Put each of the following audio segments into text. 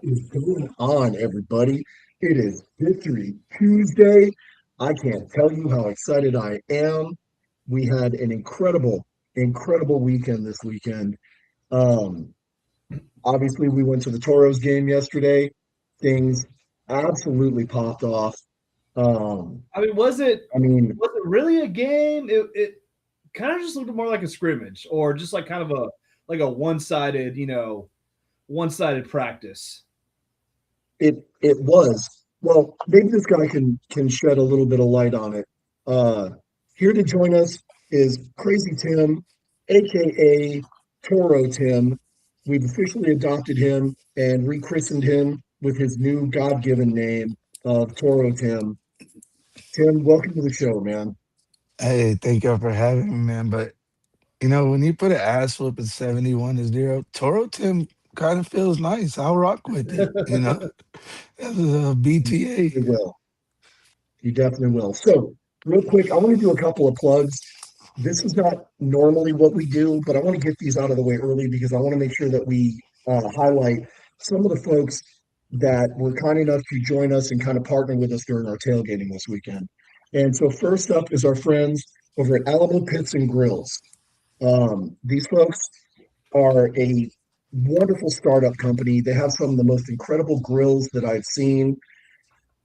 Is going on, everybody? It is Victory Tuesday. I can't tell you how excited I am. We had an incredible weekend this weekend. Um, Obviously, we went to the Toros game yesterday. Things absolutely popped off. Um, I mean, was it I mean, was it really a game? It kind of just looked more like a scrimmage, or just like kind of a one sided practice. it was. Well, maybe this guy can shed a little bit of light on it. Uh, Here to join us is Crazy Tim, aka Toro Tim. We've officially adopted him and rechristened him with his new God-given name of Toro Tim. Tim, welcome to the show, man. Hey, thank y'all for having me, man. But when you put an ass whooping 71-0, Toro Tim kind of feels nice. I'll rock with it. That's a You BTA. definitely will. You definitely will. So, real quick, I want to do a couple of plugs. This is not normally what we do, but I want to get these out of the way early because I want to make sure that we highlight some of the folks that were kind enough to join us and kind of partner with us during our tailgating this weekend. And so, first up is our friends over at Alamo Pits and Grills. These folks are a wonderful startup company. They have some of the most incredible grills that I've seen.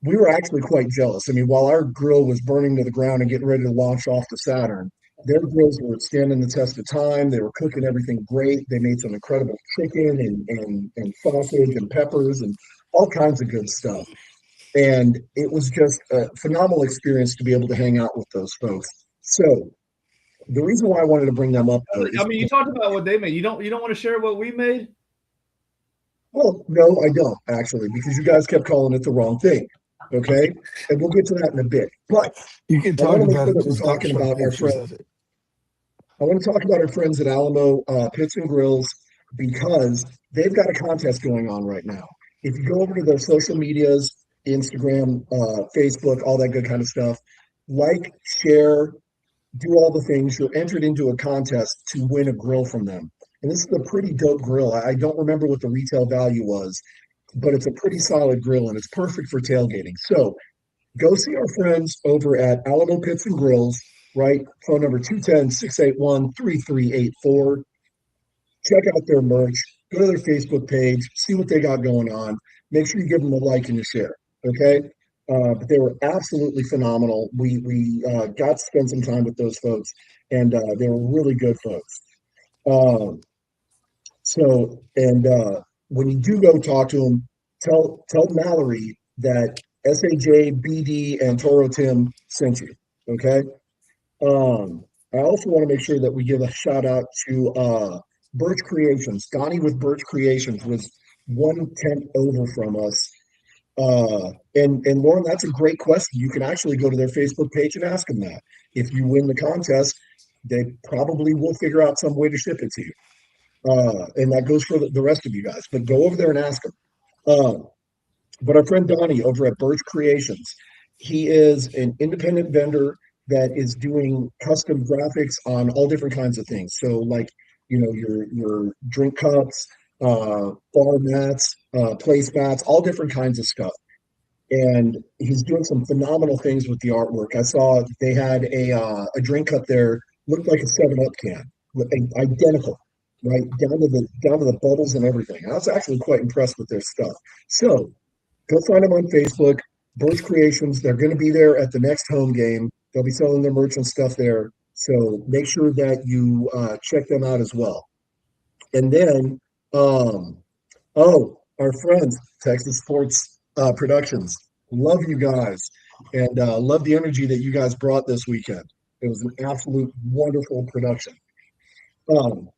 We were actually quite jealous. I mean, while our grill was burning to the ground and getting ready to launch off the Saturn, their grills were standing the test of time. They were cooking everything great. They made some incredible chicken and sausage and peppers and all kinds of good stuff. And it was just a phenomenal experience to be able to hang out with those folks. So the reason why I wanted to bring them up though is I mean, you talked about what they made. You don't want to share what we made? well, no, I don't actually, because you guys kept calling it the wrong thing. Okay. And we'll get to that in a bit. But You can I want talk to make about sure it, that we're just don't talking show about our pictures friends. of it. I want to talk about our friends at Alamo Pits and Grills because they've got a contest going on right now. If you go over to their social medias, Instagram, Facebook, all that good kind of stuff, like, share, do all the things, you're entered into a contest to win a grill from them. And this is a pretty dope grill. I don't remember what the retail value was, but it's a pretty solid grill and it's perfect for tailgating. So go see our friends over at Alamo Pits and Grills, right? Phone number 210-681-3384. Check out their merch, go to their Facebook page, see what they got going on. Make sure you give them a like and a share, okay? But they were absolutely phenomenal. We got to spend some time with those folks, and they were really good folks. Um, and when you do go talk to them, tell Mallory that SAJ, BD, and Toro Tim sent you. Okay. I also want to make sure that we give a shout out to Birch Creations. Donnie with Birch Creations was 1/10 over from us. And Lauren, that's a great question. You can actually go to their Facebook page and ask them that. If you win the contest, they probably will figure out some way to ship it to you. And that goes for the rest of you guys. But go over there and ask them. Uh, but our friend Donnie over at Birch Creations, he is an independent vendor that is doing custom graphics on all different kinds of things. So, like, your drink cups, bar mats, placemats, all different kinds of stuff. And he's doing some phenomenal things with the artwork. I saw they had a drink cup there, looked like a 7-Up can, identical, right down to the bubbles and everything. I was actually quite impressed with their stuff. So go find them on Facebook, Birch Creations. They're going to be there at the next home game. They'll be selling their merch and stuff there. So make sure that you check them out as well. And then, um, oh, our friends, Texas Sports Productions. Love you guys and love the energy that you guys brought this weekend. It was an absolute wonderful production. Um,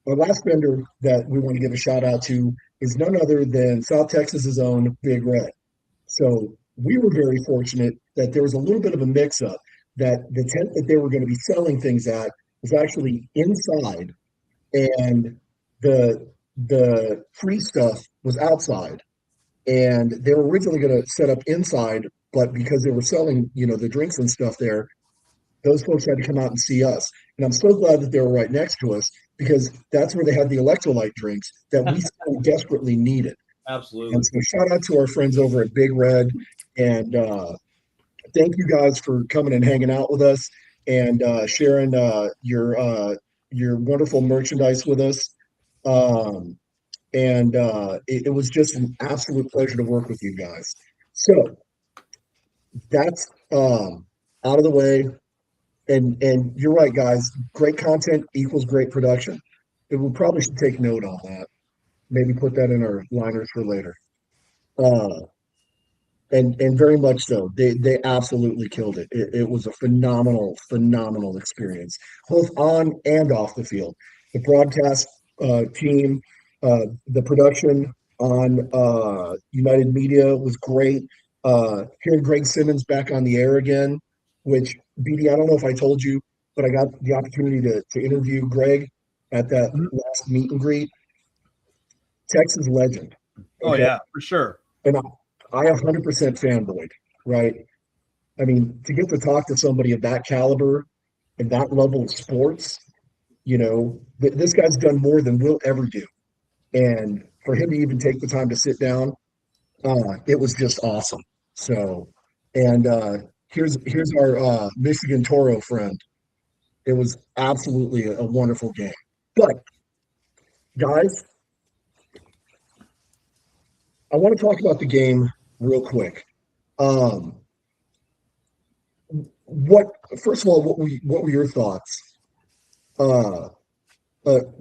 our last vendor that we want to give a shout out to is none other than South Texas's own Big Red. So we were very fortunate that there was a little bit of a mix up that the tent that they were going to be selling things at was actually inside and the free stuff was outside. And they were originally going to set up inside, but because they were selling, the drinks and stuff there, those folks had to come out and see us. And I'm so glad that they were right next to us because that's where they had the electrolyte drinks that we so desperately needed. And Absolutely. so shout out to our friends over at Big Red. And thank you guys for coming and hanging out with us and sharing your wonderful merchandise with us. Um, and it was just an absolute pleasure to work with you guys. So that's out of the way. And you're right, guys. Great content equals great production. We probably should take note on that. Maybe put that in our liners for later. Uh, and very much so. They absolutely killed it. It was a phenomenal experience, both on and off the field. The broadcast team, the production on United Media was great. Hearing Greg Simmons back on the air again, which BD, I don't know if I told you, but I got the opportunity to interview Greg at that Mhm. last meet and greet. Texas legend. Oh Okay. yeah, for sure. And I 100% fanboyed, right? I mean, to get to talk to somebody of that caliber and that level of sports, this guy's done more than we'll ever do. And for him to even take the time to sit down, it was just awesome. So, and here's our Michigan Toro friend. It was absolutely a wonderful game. But guys, I want to talk about the game real quick. Um, what First of all, what were your thoughts? Uh,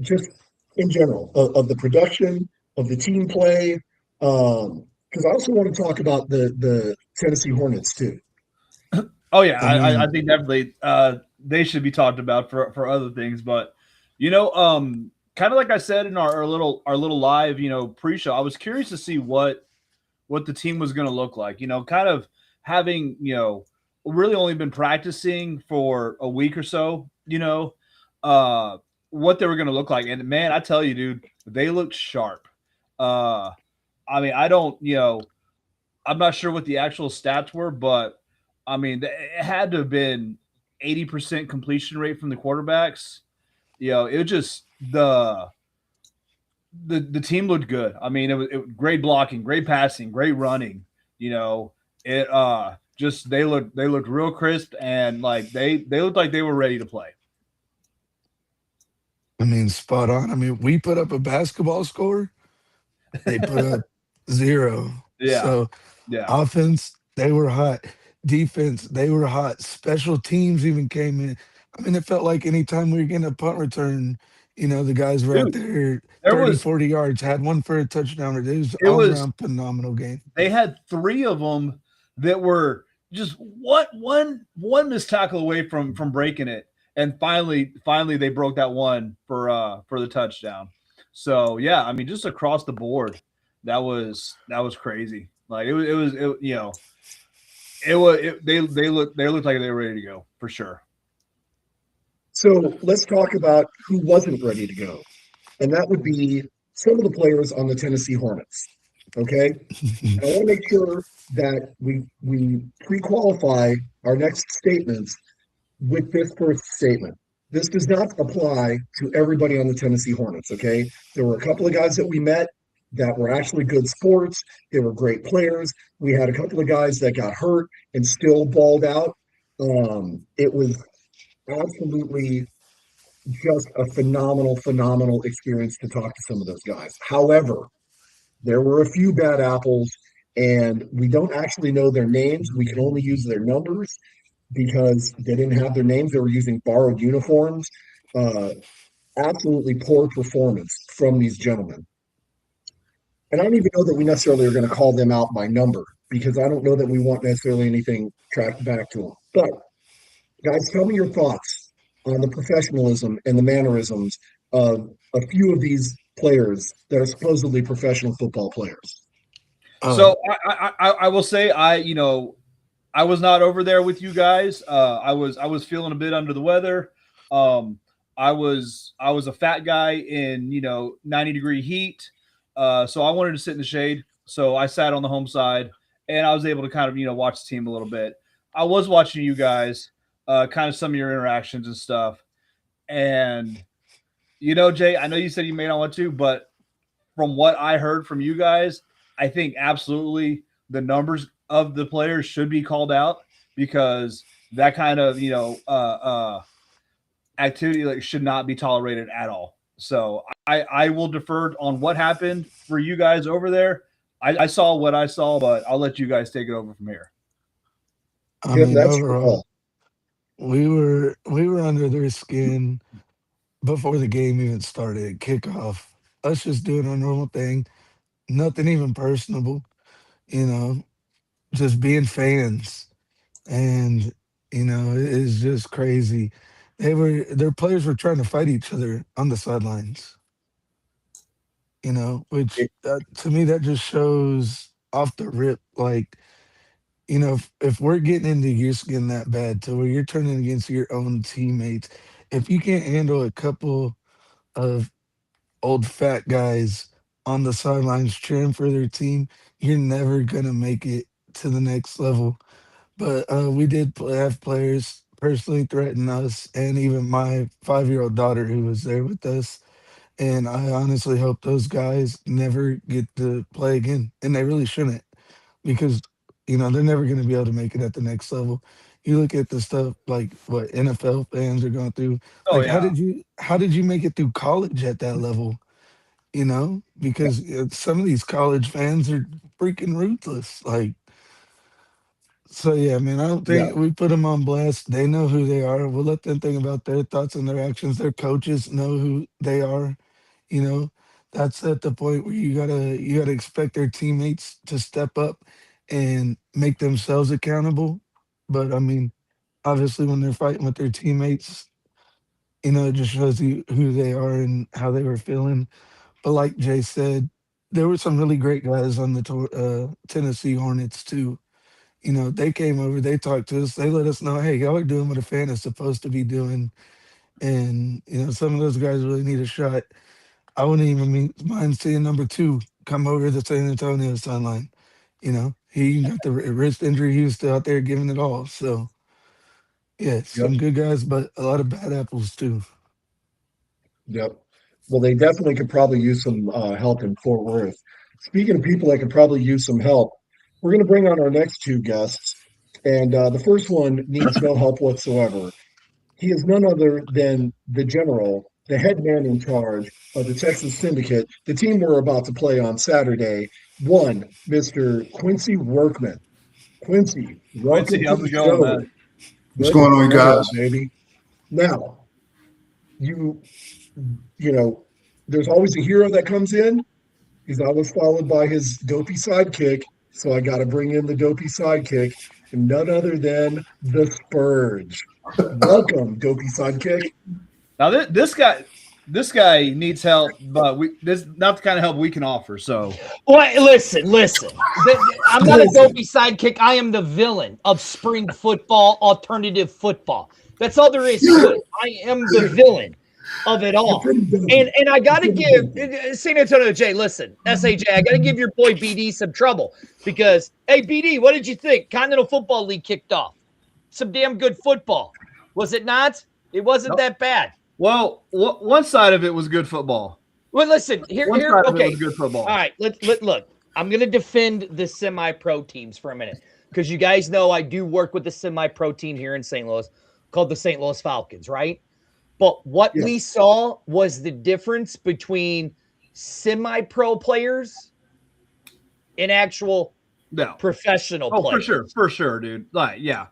just in general of the production of the team play. Because I also want to talk about the Tennessee Hornets too. Oh yeah, I I mean, think definitely they should be talked about for other things. But kind of like I said in our little live pre-show, I was curious to see what the team was going to look like. Kind of having really only been practicing for a week or so. Uh, what they were going to look like, and man, I tell you, dude, they looked sharp. Uh, I mean, I don't, I'm not sure what the actual stats were, but I mean, it had to have been 80% completion rate from the quarterbacks. It was just the team looked good. I mean, it was great blocking, great passing, great running. It just they looked real crisp and like they looked like they were ready to play. spot on. I mean, we put up a basketball score, they put up zero. Yeah, So yeah, offense, they were hot. Defense, they were hot. Special teams even came in. I mean, it felt like anytime we were getting a punt return, the guys were out dude. there There 30, was 40 yards, had one for a touchdown. It was it all was around phenomenal game. they had three of them that were just one missed tackle away from breaking it, and finally they broke that one for the touchdown. So yeah, I mean, just across the board, that was crazy. Like they looked like they were ready to go for sure. So let's talk about who wasn't ready to go, and that would be some of the players on the Tennessee Hornets. Okay, and I want to make sure that we pre-qualify our next statements with this first statement. This does not apply to everybody on the Tennessee Hornets, okay? There were a couple of guys that we met that were actually good sports. They were great players. We had a couple of guys that got hurt and still balled out. It was absolutely just a phenomenal experience to talk to some of those guys. However, there were a few bad apples, and we don't actually know their names. We can only use their numbers because they didn't have their names. They were using borrowed uniforms. Uh, Absolutely poor performance from these gentlemen. And I don't even know that we necessarily are going to call them out by number because I don't know that we want necessarily anything tracked back to them. But guys, tell me your thoughts on the professionalism and the mannerisms of a few of these players that are supposedly professional football players. Uh, So I will say I was not over there with you guys. I was feeling a bit under the weather. Um, I was a fat guy in 90-degree heat, so I wanted to sit in the shade. So I sat on the home side, and I was able to kind of watch the team a little bit. I was watching you guys, kind of some of your interactions and stuff. And Jay, I know you said you may not want to, but from what I heard from you guys, I think absolutely the numbers of the players should be called out because that kind of activity like should not be tolerated at all. So I will defer on what happened for you guys over there. I saw what I saw, but I'll let you guys take it over from here. I Tim, mean, that's your overall, call. we were under their skin before the game even started. Kickoff, us just doing our normal thing, nothing even personable, you know, just being fans. And it's just crazy. Their players were trying to fight each other on the sidelines. Which It, to me that just shows off the rip, like, if we're getting into your skin that bad to where you're turning against your own teammates, if you can't handle a couple of old fat guys on the sidelines cheering for their team, you're never gonna make it to the next level. But we did have players personally threaten us, and even my 5-year-old daughter who was there with us. And I honestly hope those guys never get to play again, and they really shouldn't, because they're never going to be able to make it at the next level. You look at the stuff like what NFL fans are going through. Oh Like, yeah. how did you make it through college at that level? Because some of these college fans are freaking ruthless. Like, so yeah, man, I don't yeah, think we put them on blast. They know who they are. We'll let them think about their thoughts and their actions. Their coaches know who they are. You know, that's at the point where you gotta expect their teammates to step up and make themselves accountable. But I mean, obviously, when they're fighting with their teammates, it just shows you who they are and how they were feeling. But like Jay said, there were some really great guys on the Tennessee Hornets too. They came over, they talked to us, they let us know, hey, y'all are doing what a fan is supposed to be doing. And, some of those guys really need a shot. I wouldn't even mind seeing number two come over to the San Antonio sideline. He got the wrist injury. He was still out there giving it all. So, yeah, yep, some good guys, but a lot of bad apples too. yep. Well, they definitely could probably use some help in Fort Worth. Speaking of people that could probably use some help, we're going to bring on our next two guests. And the first one needs no help whatsoever. He is none other than the general, the head man in charge of the Texas Syndicate, the team we're about to play on Saturday. One, Mr. Quincy Workman. Quincy, Quincy, welcome to how's the it going, show. man? What's Good to going on, have you, guys? baby. Now, you, you know, there's always a hero that comes in. He's always followed by his dopey sidekick. So I got to bring in the dopey sidekick, and none other than the Spurge. Welcome, dopey sidekick. Now this guy needs help, but this not the kind of help we can offer. So Well, listen. I'm not a Listen, dopey sidekick. I am the villain of spring football, alternative football. That's all there is to it. I am the villain of it you're all. pretty And dopey. I You're got to pretty give dopey. San Antonio Jay, listen, SAJ, I got to give your boy BD some trouble because, hey, BD, what did you think? Continental Football League kicked off. Some damn good football. Was it not? It wasn't that bad. well, one side of it was good football. Well, listen, One side of it was okay. good football. All right, let look. I'm gonna defend the semi-pro teams for a minute because you guys know I do work with the semi-pro team here in St. Louis called the St. Louis Falcons, right? But what we Yes. saw was the difference between semi-pro players and actual No. professional Oh, players. for sure, dude. Like, yeah.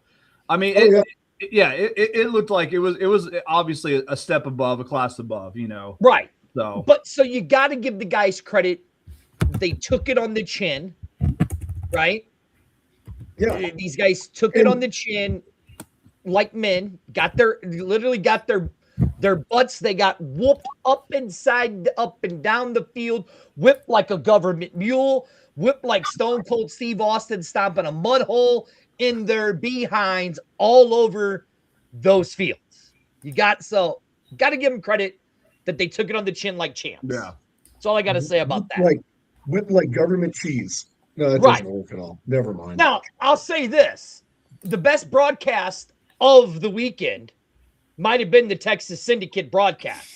I mean, Oh, yeah. it looked like it was obviously a step above, a class above, Right. So But so you got to give the guys credit. They took it on the chin, right? Yeah. These guys took it on And the chin like men, literally got their butts, they got whooped up and down the field, whipped like a government mule, whipped like Stone Cold Steve Austin stomping a mud hole in their behinds all over those fields. Got to give them credit that they took it on the chin like champs. yeah. That's all I got to say about whipped that. like government cheese. No, that Right. doesn't work at all. Never mind. Now, I'll say this. The best broadcast of the weekend might have been the Texas Syndicate broadcast.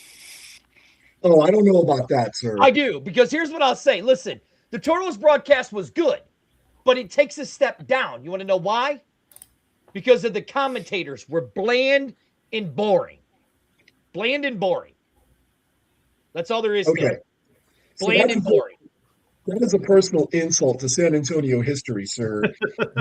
Oh, I don't know about that, sir. I do, because here's what I'll say. Listen, The Toros broadcast was good, but it takes a step down. You want to know why? Because of the commentators were bland and boring. Bland and boring. That's all there is to Okay. it. So Bland and boring. that is a personal insult to San Antonio history, sir.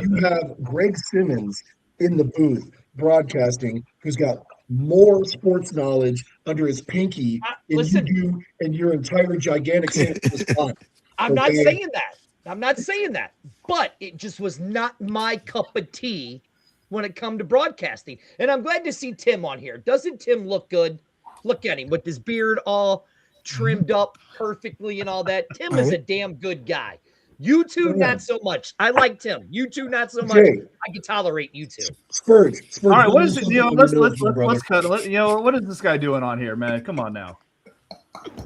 You have Greg Simmons in the booth broadcasting, who's got more sports knowledge under his pinky than you Listen, do in your entire gigantic St. Louis body. I'm not Okay? saying that. I'm not saying that. But it just was not my cup of tea when it come to broadcasting. And I'm glad to see Tim on here. Doesn't Tim look good? Look at him with his beard all trimmed up perfectly and all that. Tim is a damn good guy. You two, not so much. I like Tim. You two, not so much. Jay, I can tolerate you two. Spurge, All right, what bring is it? something You know, on your let's nose, my brother. cut. You know, what is this guy doing on here, man? Come on now.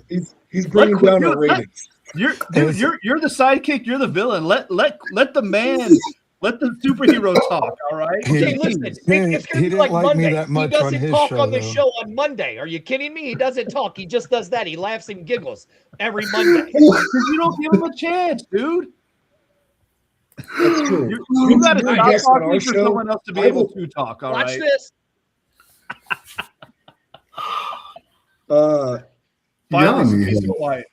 He's bringing down our ratings. You're the sidekick. You're the villain. Let the man. Let the superhero talk. All right. Okay, listen. It's gonna he be didn't like like me Monday. that He much on doesn't his talk show, on the though. show on Monday. Are you kidding me? He doesn't talk. He just does that. He laughs and giggles every Monday. Because you don't give him a chance, dude. That's true. You got to You're a stop guest on our talking for show. someone else to be able to talk. All right. Watch this. Finally, Y'all need he's help. quiet.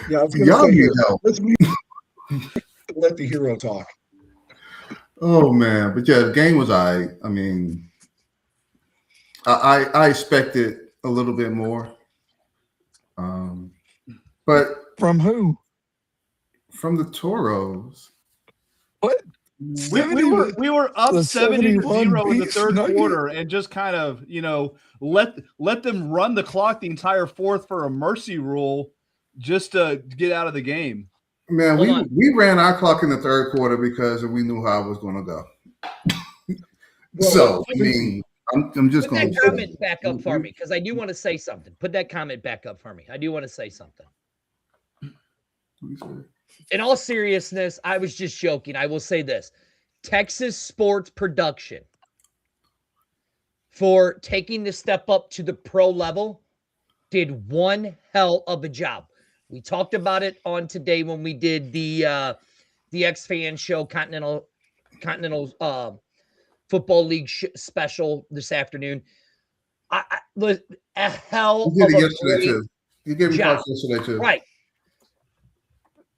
Yeah, I was going Y'all to say need here, help. let's let the hero talk. Oh man, but yeah, the game was all right. I mean, I expected a little bit more, but From who? from the Toros, What? We were up the 70-0 in the beef third nugget? quarter and just kind of, let them run the clock the entire fourth for a mercy rule just to get out of the game. man, Hold on. we ran our clock in the third quarter because we knew how it was going to go. Well, So I mean, I'm just Put going that comment back up for me because I do want to say something. Put that comment back up for me. I do want to say something. In all seriousness, I was just joking. I will say this. Texas sports production for taking the step up to the pro level did one hell of a job. We talked about it on today when we did the X-Fan show, Continental Football League special this afternoon. A hell You of did it a yesterday great too. You gave me job. thoughts yesterday too. Right.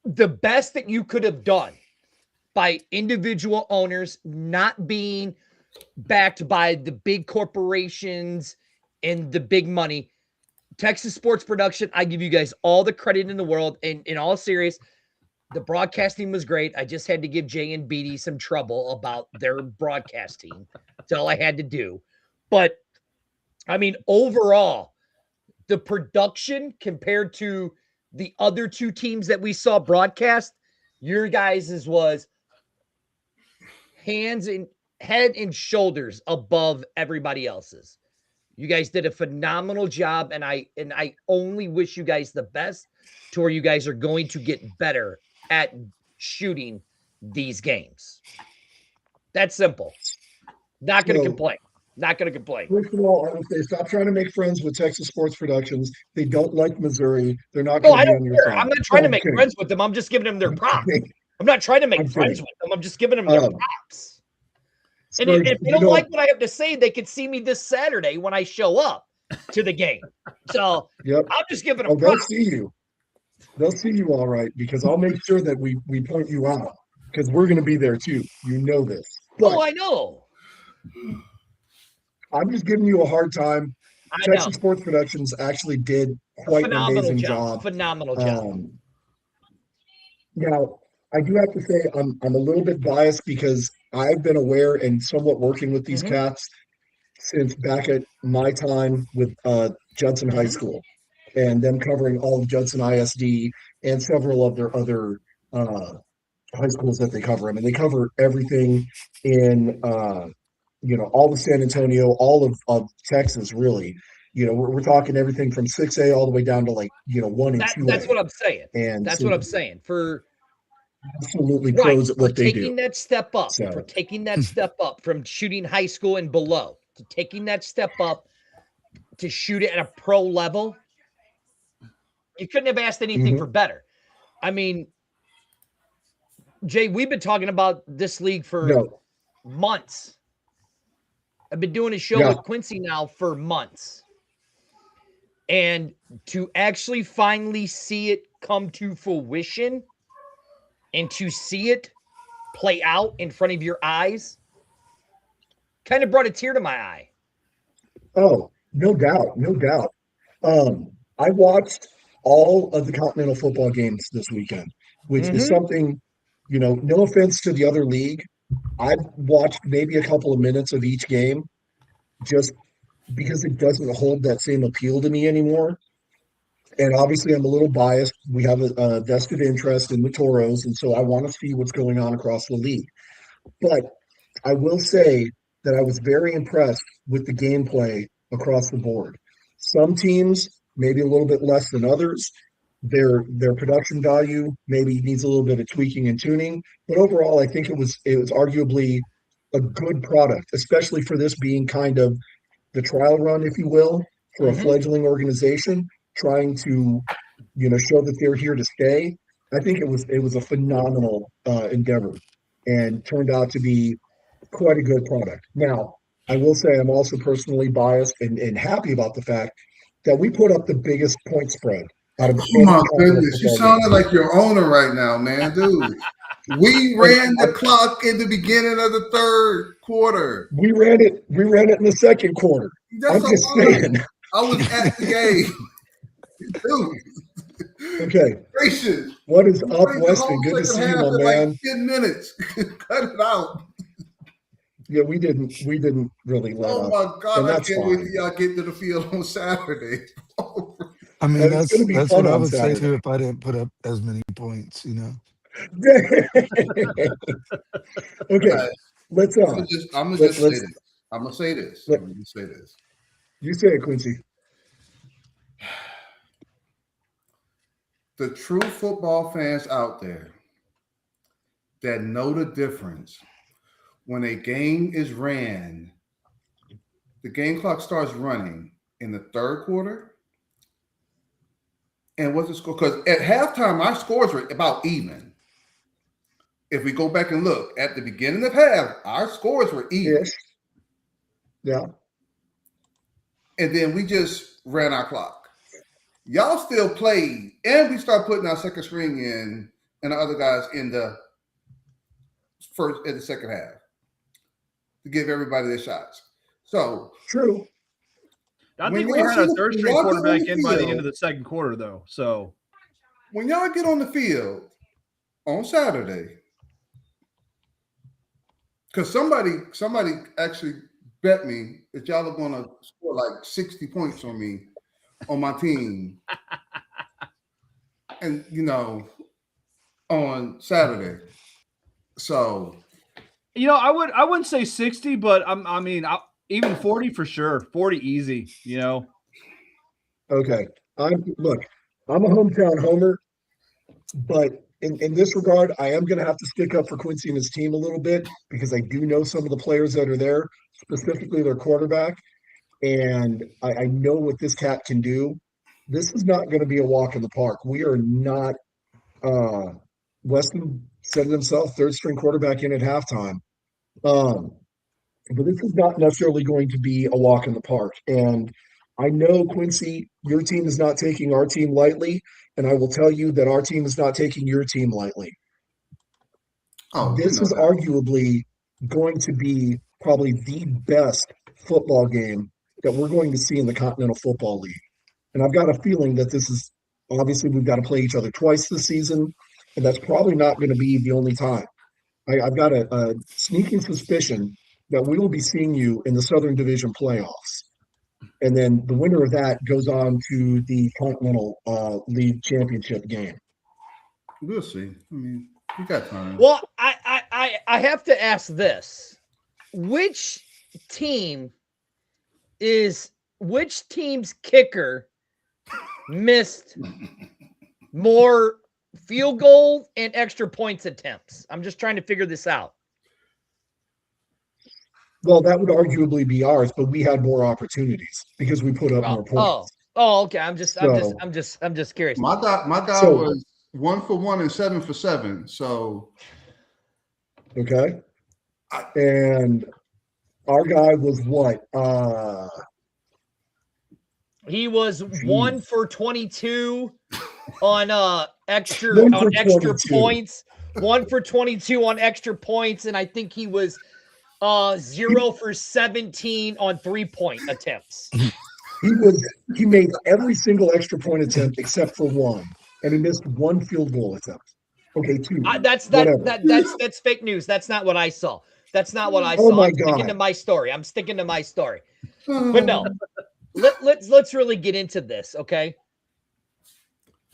The best that you could have done by individual owners not being backed by the big corporations and the big money. Texas sports production, I give you guys all the credit in the world. And in all serious, the broadcasting was great. I just had to give Jay and Beatty some trouble about their broadcasting. That's all I had to do. But I mean, overall, the production compared to the other two teams that we saw broadcast, your guys's was head and shoulders above everybody else's. You guys did a phenomenal job, and I only wish you guys the best to where you guys are going to get better at shooting these games. That's simple. Not going to So- complain. Not going to complain. First of all, I would say stop trying to make friends with Texas Sports Productions. They don't like Missouri. They're not No, going I to be don't on your care. side. I'm not trying to I'm make kidding. friends with them. I'm just giving them their props. kidding. I'm not trying to make I'm friends kidding. with them. I'm just giving them their Um, props. And Spurge, if they don't like what I have to say, they could see me this Saturday when I show up to the game. So Yep. I'm just giving Oh, them they'll props. see you. They'll see you all right because I'll make sure that we point you out because we're going to be there too. You know this. But Oh, I know. I'm just giving you a hard time. I know. Texas Sports Productions actually did quite an Phenomenal amazing job. job. Phenomenal job. Now, I do have to say I'm a little bit biased because I've been aware and somewhat working with these Mhm. cats since back at my time with Judson High Mhm. School and them covering all of Judson ISD and several of their other high schools that they cover. I mean, they cover everything in all of San Antonio, all of Texas, really. We're talking everything from 6A all the way down to 1 and 2A. That's what I'm saying. And That's so what I'm saying. For absolutely right, pros at for what they taking do. that step up, So- for taking that step up from shooting high school and below to taking that step up to shoot it at a pro level, you couldn't have asked anything Mhm. for better. I mean, Jay, we've been talking about this league for No, months. I've been doing a show yeah, with Quincy now for months. And to actually finally see it come to fruition and to see it play out in front of your eyes kind of brought a tear to my eye. oh, no doubt, no doubt. I watched all of the Continental football games this weekend, which is Mm-hmm. something, no offense to the other league. I've watched maybe a couple of minutes of each game just because it doesn't hold that same appeal to me anymore. And obviously, I'm a little biased. We have a vested interest in the Toros, and so I want to see what's going on across the league. But I will say that I was very impressed with the gameplay across the board. Some teams maybe a little bit less than others. Their production value maybe needs a little bit of tweaking and tuning, but overall, I think it was arguably a good product, especially for this being kind of the trial run, if you will, for a Mm-hmm. fledgling organization trying to show that they're here to stay. I think it was a phenomenal endeavor and turned out to be quite a good product. Now, I will say I'm also personally biased and happy about the fact that we put up the biggest point spread out of Oh any my Continental goodness, you football league. sounded like your owner right now, man, dude. We And ran the clock in the beginning of the third quarter. we ran it in the second quarter. That's I'm a just lie. saying. I was at the game, dude. Okay, Gracious, what is we up, played the Weston? whole Good to second see you, half my in like man. 10 minutes. Cut it out. Yeah, we didn't really let Oh up, my God, and I that's can't wait till fine. y'all get to the field on Saturday. I mean, And it's going to be that's fun what I on would say Saturday. too if I didn't put up as many points. Okay, Guys, let's I'm gonna let just say let's this. I'm gonna say this. let I'm gonna say this. you say it, Quincy. The true football fans out there that know the difference when a game is ran, the game clock starts running in the third quarter. And what's the score? Because at halftime, our scores were about even. If we go back and look at the beginning of half, our scores were even. Ish, yeah, And then we just ran our clock. Y'all still played, and we start putting our second string in and the other guys in the second half to give everybody their shots. So true. I when think we y'all had see a the, third when string y'all get on quarterback the in by the end of field, the second quarter, though. So when y'all get on the field on Saturday, because somebody actually bet me that y'all are going to score like 60 points on me on my team, and on Saturday. So I wouldn't say 60, but even 40 for sure. 40 easy. Okay, look. I'm a hometown homer, but in this regard, I am going to have to stick up for Quincy and his team a little bit because I do know some of the players that are there, specifically their quarterback, and I know what this cat can do. This is not going to be a walk in the park. We are not. Uh, Weston said it himself, third string quarterback in at halftime. Um, but this is not necessarily going to be a walk in the park. And I know, Quincy, your team is not taking our team lightly. And I will tell you that our team is not taking your team lightly. you This know is that. arguably going to be probably the best football game that we're going to see in the Continental Football League. And I've got a feeling that this is obviously we've got to play each other twice this season, and that's probably not going to be the only time. I've got a sneaking suspicion that we will be seeing you in the Southern Division playoffs. And then the winner of that goes on to the Continental League Championship game. We'll see. I mean, we got time. Well, I have to ask this. Which team's kicker missed more field goal and extra points attempts? I'm just trying to figure this out. Well, that would arguably be ours, but we had more opportunities because we put up more points. Oh, okay. I'm just So, curious. My guy so was 1 for 1 and 7 for 7. So Okay. And our guy was what? He was Jeez. 1 for 22 on 1 for extra 22. points. 1 for 22 on extra points, and I think he was 0 for 17 on 3-point attempts. He made every single extra point attempt except for one, and he missed one field goal attempt. Okay, two. That's fake news. That's not what I saw. That's not what I Oh saw. my I'm sticking God. to my story. But no, let's really get into this, okay?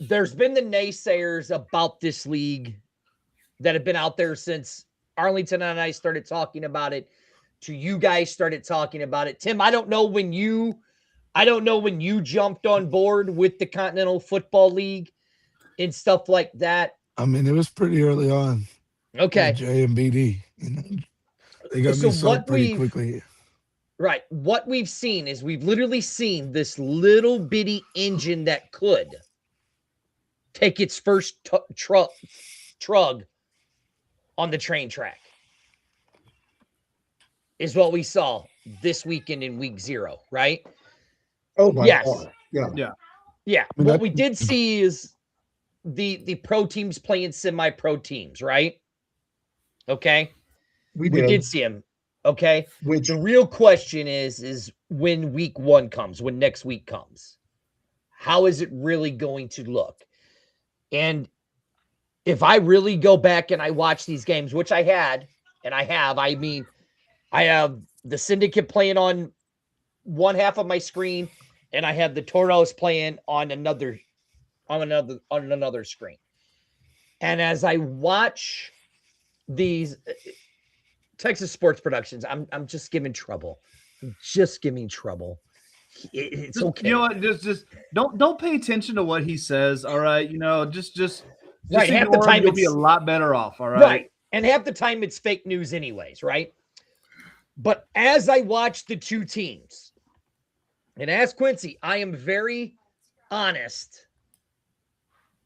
There's been the naysayers about this league that have been out there since Arlington and I started talking about it, to you guys started talking about it. Tim, I don't know when you jumped on board with the Continental Football League and stuff like that. I mean, it was pretty early on. Okay. J and BD, they got me sold pretty quickly. Right. What we've seen is we've literally seen this little bitty engine that could take its first trug on the train track. Is what we saw this weekend in week 0, right? Oh my yes. God. Yeah. I mean, what we did see is the pro teams playing semi-pro teams, right? Okay. We did see them. Okay. The real question is when week 1 comes, when next week comes, how is it really going to look? And if I really go back and I watch these games, which I had, and I have the Syndicate playing on one half of my screen, and I have the Toros playing on another screen. And as I watch these Texas sports productions, I'm just giving trouble. It's okay. You know what? Just don't pay attention to what he says. All right. Just right. Half the time you'll be a lot better off. All right. Right. And half the time it's fake news anyways, right? But as I watch the two teams, and ask Quincy, I am very honest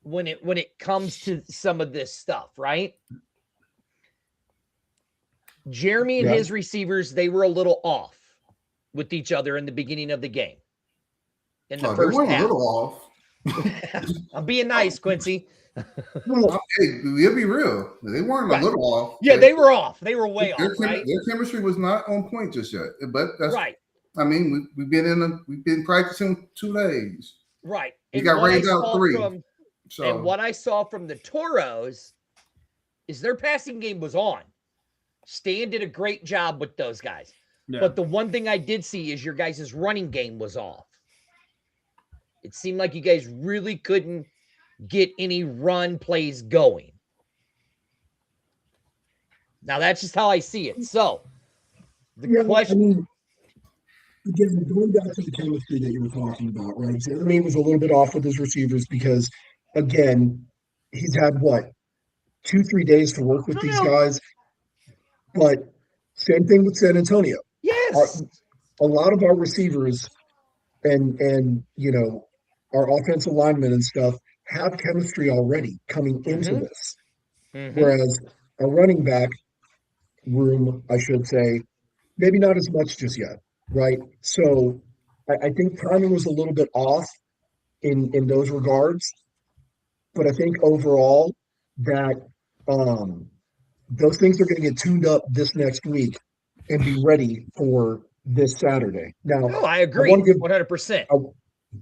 when it comes to some of this stuff, right? Jeremy and his receivers, they were a little off with each other in the beginning of the game. In the first half. A little off. I'm being nice, Quincy. Hey, we'll be real. They weren't a little off. Yeah, they were off. They were way off. Right? Their chemistry was not on point just yet. But that's right. I mean, we've been practicing 2 days. Right. We got rained out 3. And what I saw from the Toros is their passing game was on. Stan did a great job with those guys. Yeah. But the one thing I did see is your guys' running game was off. It seemed like you guys really couldn't get any run plays going. Now, that's just how I see it. So, the question... I mean, again, going back to the chemistry that you were talking about, right? Jeremy was a little bit off with his receivers because, again, he's had, 2-3 days to work with these guys. But same thing with San Antonio. Yes. A lot of our receivers and our offensive linemen and stuff have chemistry already coming into this. Mm-hmm. Whereas a running back room, I should say, maybe not as much just yet, right? So I think timing was a little bit off in those regards. But I think overall that those things are going to get tuned up this next week and be ready for this Saturday. Now, I agree 100%. I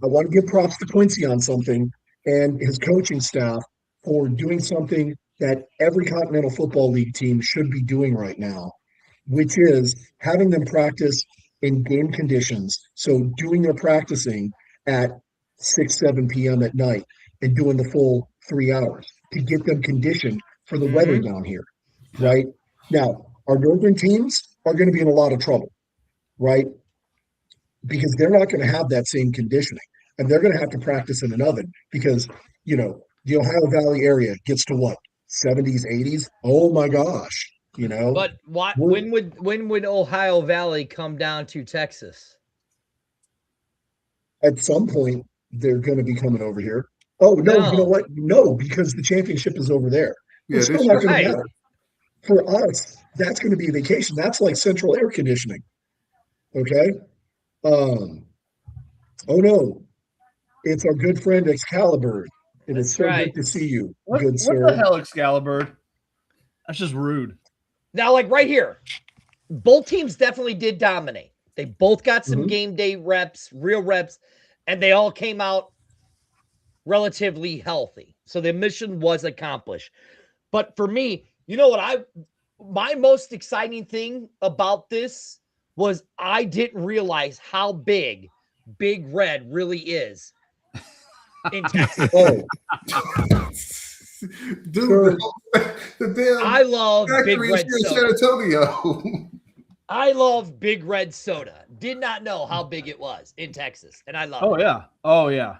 want to give props to Quincy on something and his coaching staff for doing something that every Continental Football League team should be doing right now, which is having them practice in game conditions. So doing their practicing at 6-7 p.m. at night and doing the full 3 hours to get them conditioned for the weather down here. Right? Now, our northern teams are going to be in a lot of trouble, right? Because they're not going to have that same conditioning. And they're going to have to practice in an oven because, the Ohio Valley area gets to 70s, 80s? Oh my gosh, But when would Ohio Valley come down to Texas? At some point, they're going to be coming over here. Oh no, you know No. what? No, because the championship is over there. Yeah, It's still this not going to Right. matter. For us, that's going to be a vacation. That's like central air conditioning. Okay. Um, oh no, it's our good friend Excalibur. It is That's so good right. to see you, What good what the sir. hell, Excalibur? That's just rude. Now, like right here, both teams definitely did dominate. They both got some Mhm. game day reps, real reps, and they all came out relatively healthy. So the mission was accomplished. But for me, you know what my most exciting thing about this was I didn't realize how Big Red really is in Texas. Oh, Dude, sir, the damn I love Big factory is Red here in soda. San Antonio. I love Big Red soda. Did not know how big it was in Texas, and I love Oh it. yeah. Oh yeah.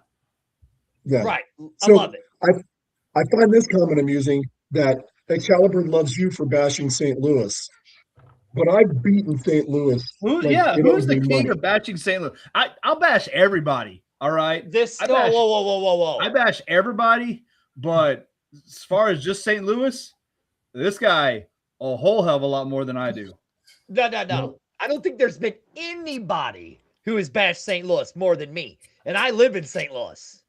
yeah. Right. I So love it. I find this comment amusing that Excalibur loves you for bashing St. Louis, but I've beaten St. Louis like it Who's owes the me king money. of bashing St. Louis? I'll bash everybody. All right. This I no, bash whoa. I bash everybody, but as far as just St. Louis, this guy a whole hell of a lot more than I do. No. I don't think there's been anybody who has bashed St. Louis more than me. And I live in St. Louis.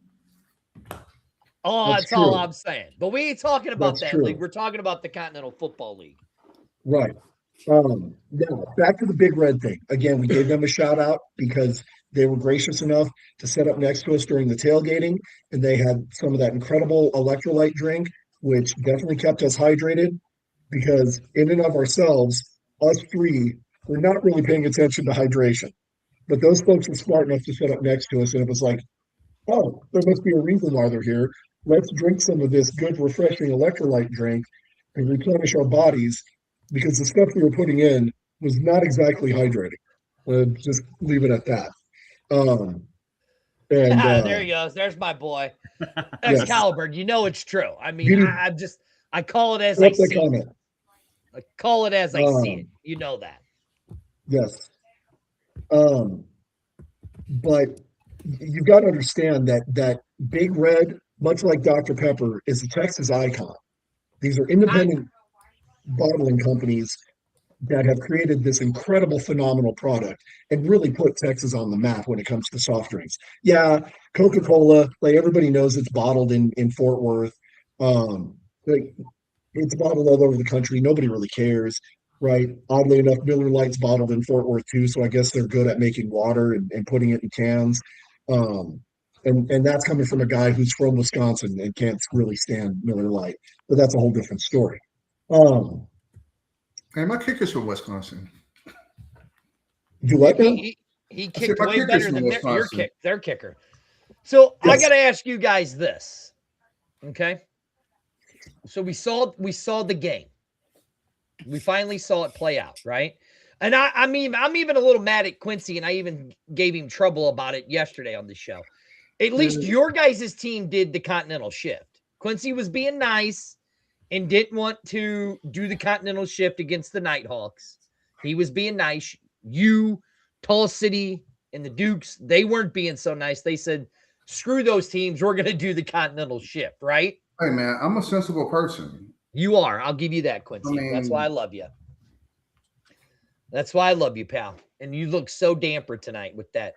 Oh, That's that's all true. I'm saying. But we ain't talking about That's that league. true. We're talking about the Continental Football League. Right. Now back to the Big Red thing. Again, we gave them a shout out because they were gracious enough to set up next to us during the tailgating, and they had some of that incredible electrolyte drink, which definitely kept us hydrated. Because in and of ourselves, us three, we're not really paying attention to hydration. But those folks were smart enough to set up next to us, and it was like, oh, there must be a reason why they're here. Let's drink some of this good, refreshing electrolyte drink and replenish our bodies because the stuff we were putting in was not exactly hydrating. Just leave it at that. Um, and There he goes. There's my boy. yes, Excalibur. You know it's true. I mean, Beauty, I call it as throw I up the see it. comment. I call it as I see it. Um, You know that. yes. Um, but you've got to understand that Big Red, much like Dr. Pepper, is a Texas icon. These are I independent bottling companies that have created this incredible, phenomenal product and really put Texas on the map when it comes to soft drinks. Yeah, Coca-Cola, like everybody knows it's bottled in Fort Worth. Like it's bottled all over the country. Nobody really cares, right? Oddly enough, Miller Lite's bottled in Fort Worth too, so I guess they're good at making water and putting it in cans. Um, and that's coming from a guy who's from Wisconsin and can't really stand Miller Lite, but that's a whole different story. Um, Hey, my kicker's from Wisconsin. do he what now? he, he I said kicked my way kicker's better from than Wisconsin. their kicker. So I Yes. gotta ask you guys this. Okay. So we saw the game. We finally saw it play out, right? And I'm even a little mad at Quincy, and I even gave him trouble about it yesterday on the show. At least your guys' team did the continental shift. Quincy was being nice and didn't want to do the continental shift against the Nighthawks. He was being nice. You, Tall City, and the Dukes, they weren't being so nice. They said, screw those teams. We're going to do the continental shift, right? Hey, man, I'm a sensible person. You are. I'll give you that, I Quincy. That's why I mean, love you. That's why I love you, pal. And you look so damper tonight with that,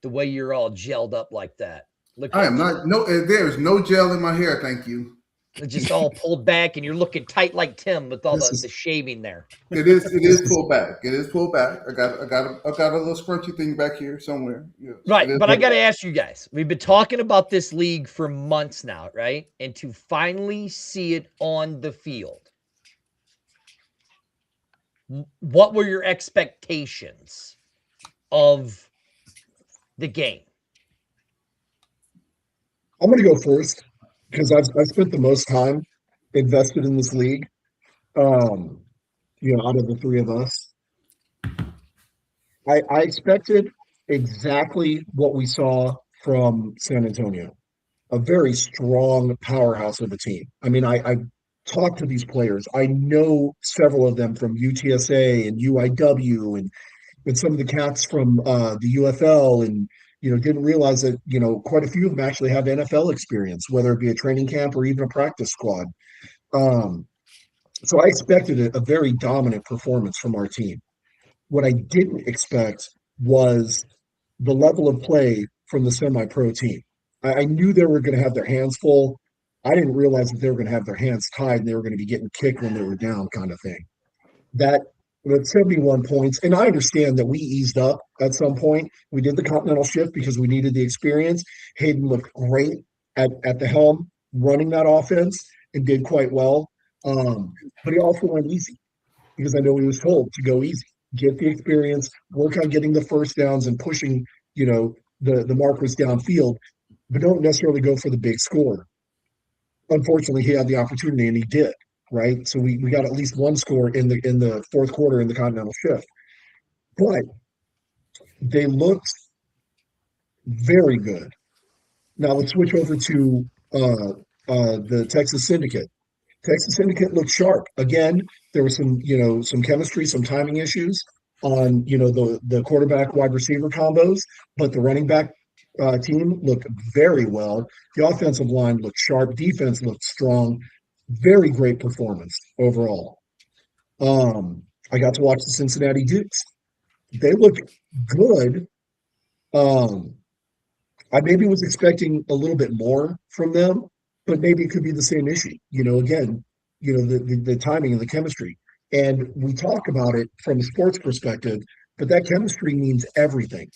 the way you're all gelled up like that. Look I at am you. not. No, there is no gel in my hair. Thank you. It's just all pulled back, and you're looking tight like Tim with all This the is shaving there. It is. It this is is pulled back. It is pulled back. I got a little scrunchy thing back here somewhere. Yes, Right. it is But I pulled got to back. ask you guys, we've been talking about this league for months now, right? And to finally see it on the field, what were your expectations of the game? I'm going to go first because I've spent the most time invested in this league. Um, out of the three of us, I expected exactly what we saw from San Antonio, a very strong powerhouse of a team. I mean, I talked to these players. I know several of them from UTSA and UIW and some of the cats from the UFL and Didn't realize that, quite a few of them actually have NFL experience, whether it be a training camp or even a practice squad. Um, so I expected a very dominant performance from our team. What I didn't expect was the level of play from the semi-pro team. I knew they were going to have their hands full. I didn't realize that they were going to have their hands tied and they were going to be getting kicked when they were down, kind of thing. That With 71 points, and I understand that we eased up at some point. We did the continental shift because we needed the experience. Hayden looked great at the helm, running that offense, and did quite well. But he also went easy because I know he was told to go easy, get the experience, work on getting the first downs and pushing, the markers downfield, but don't necessarily go for the big score. Unfortunately, he had the opportunity and he did, right? So we got at least one score in the fourth quarter in the continental shift. But they looked very good. Now let's switch over to the Texas Syndicate. Texas Syndicate looked sharp. Again, there was some chemistry, some timing issues on, the quarterback wide receiver combos, but the running back team looked very well. The offensive line looked sharp. Defense looked strong. Very great performance overall. I got to watch the Cincinnati Dukes. They looked good. Um, I maybe was expecting a little bit more from them, but maybe it could be the same issue. Again, the timing and the chemistry. And we talk about it from a sports perspective, but that chemistry means everything.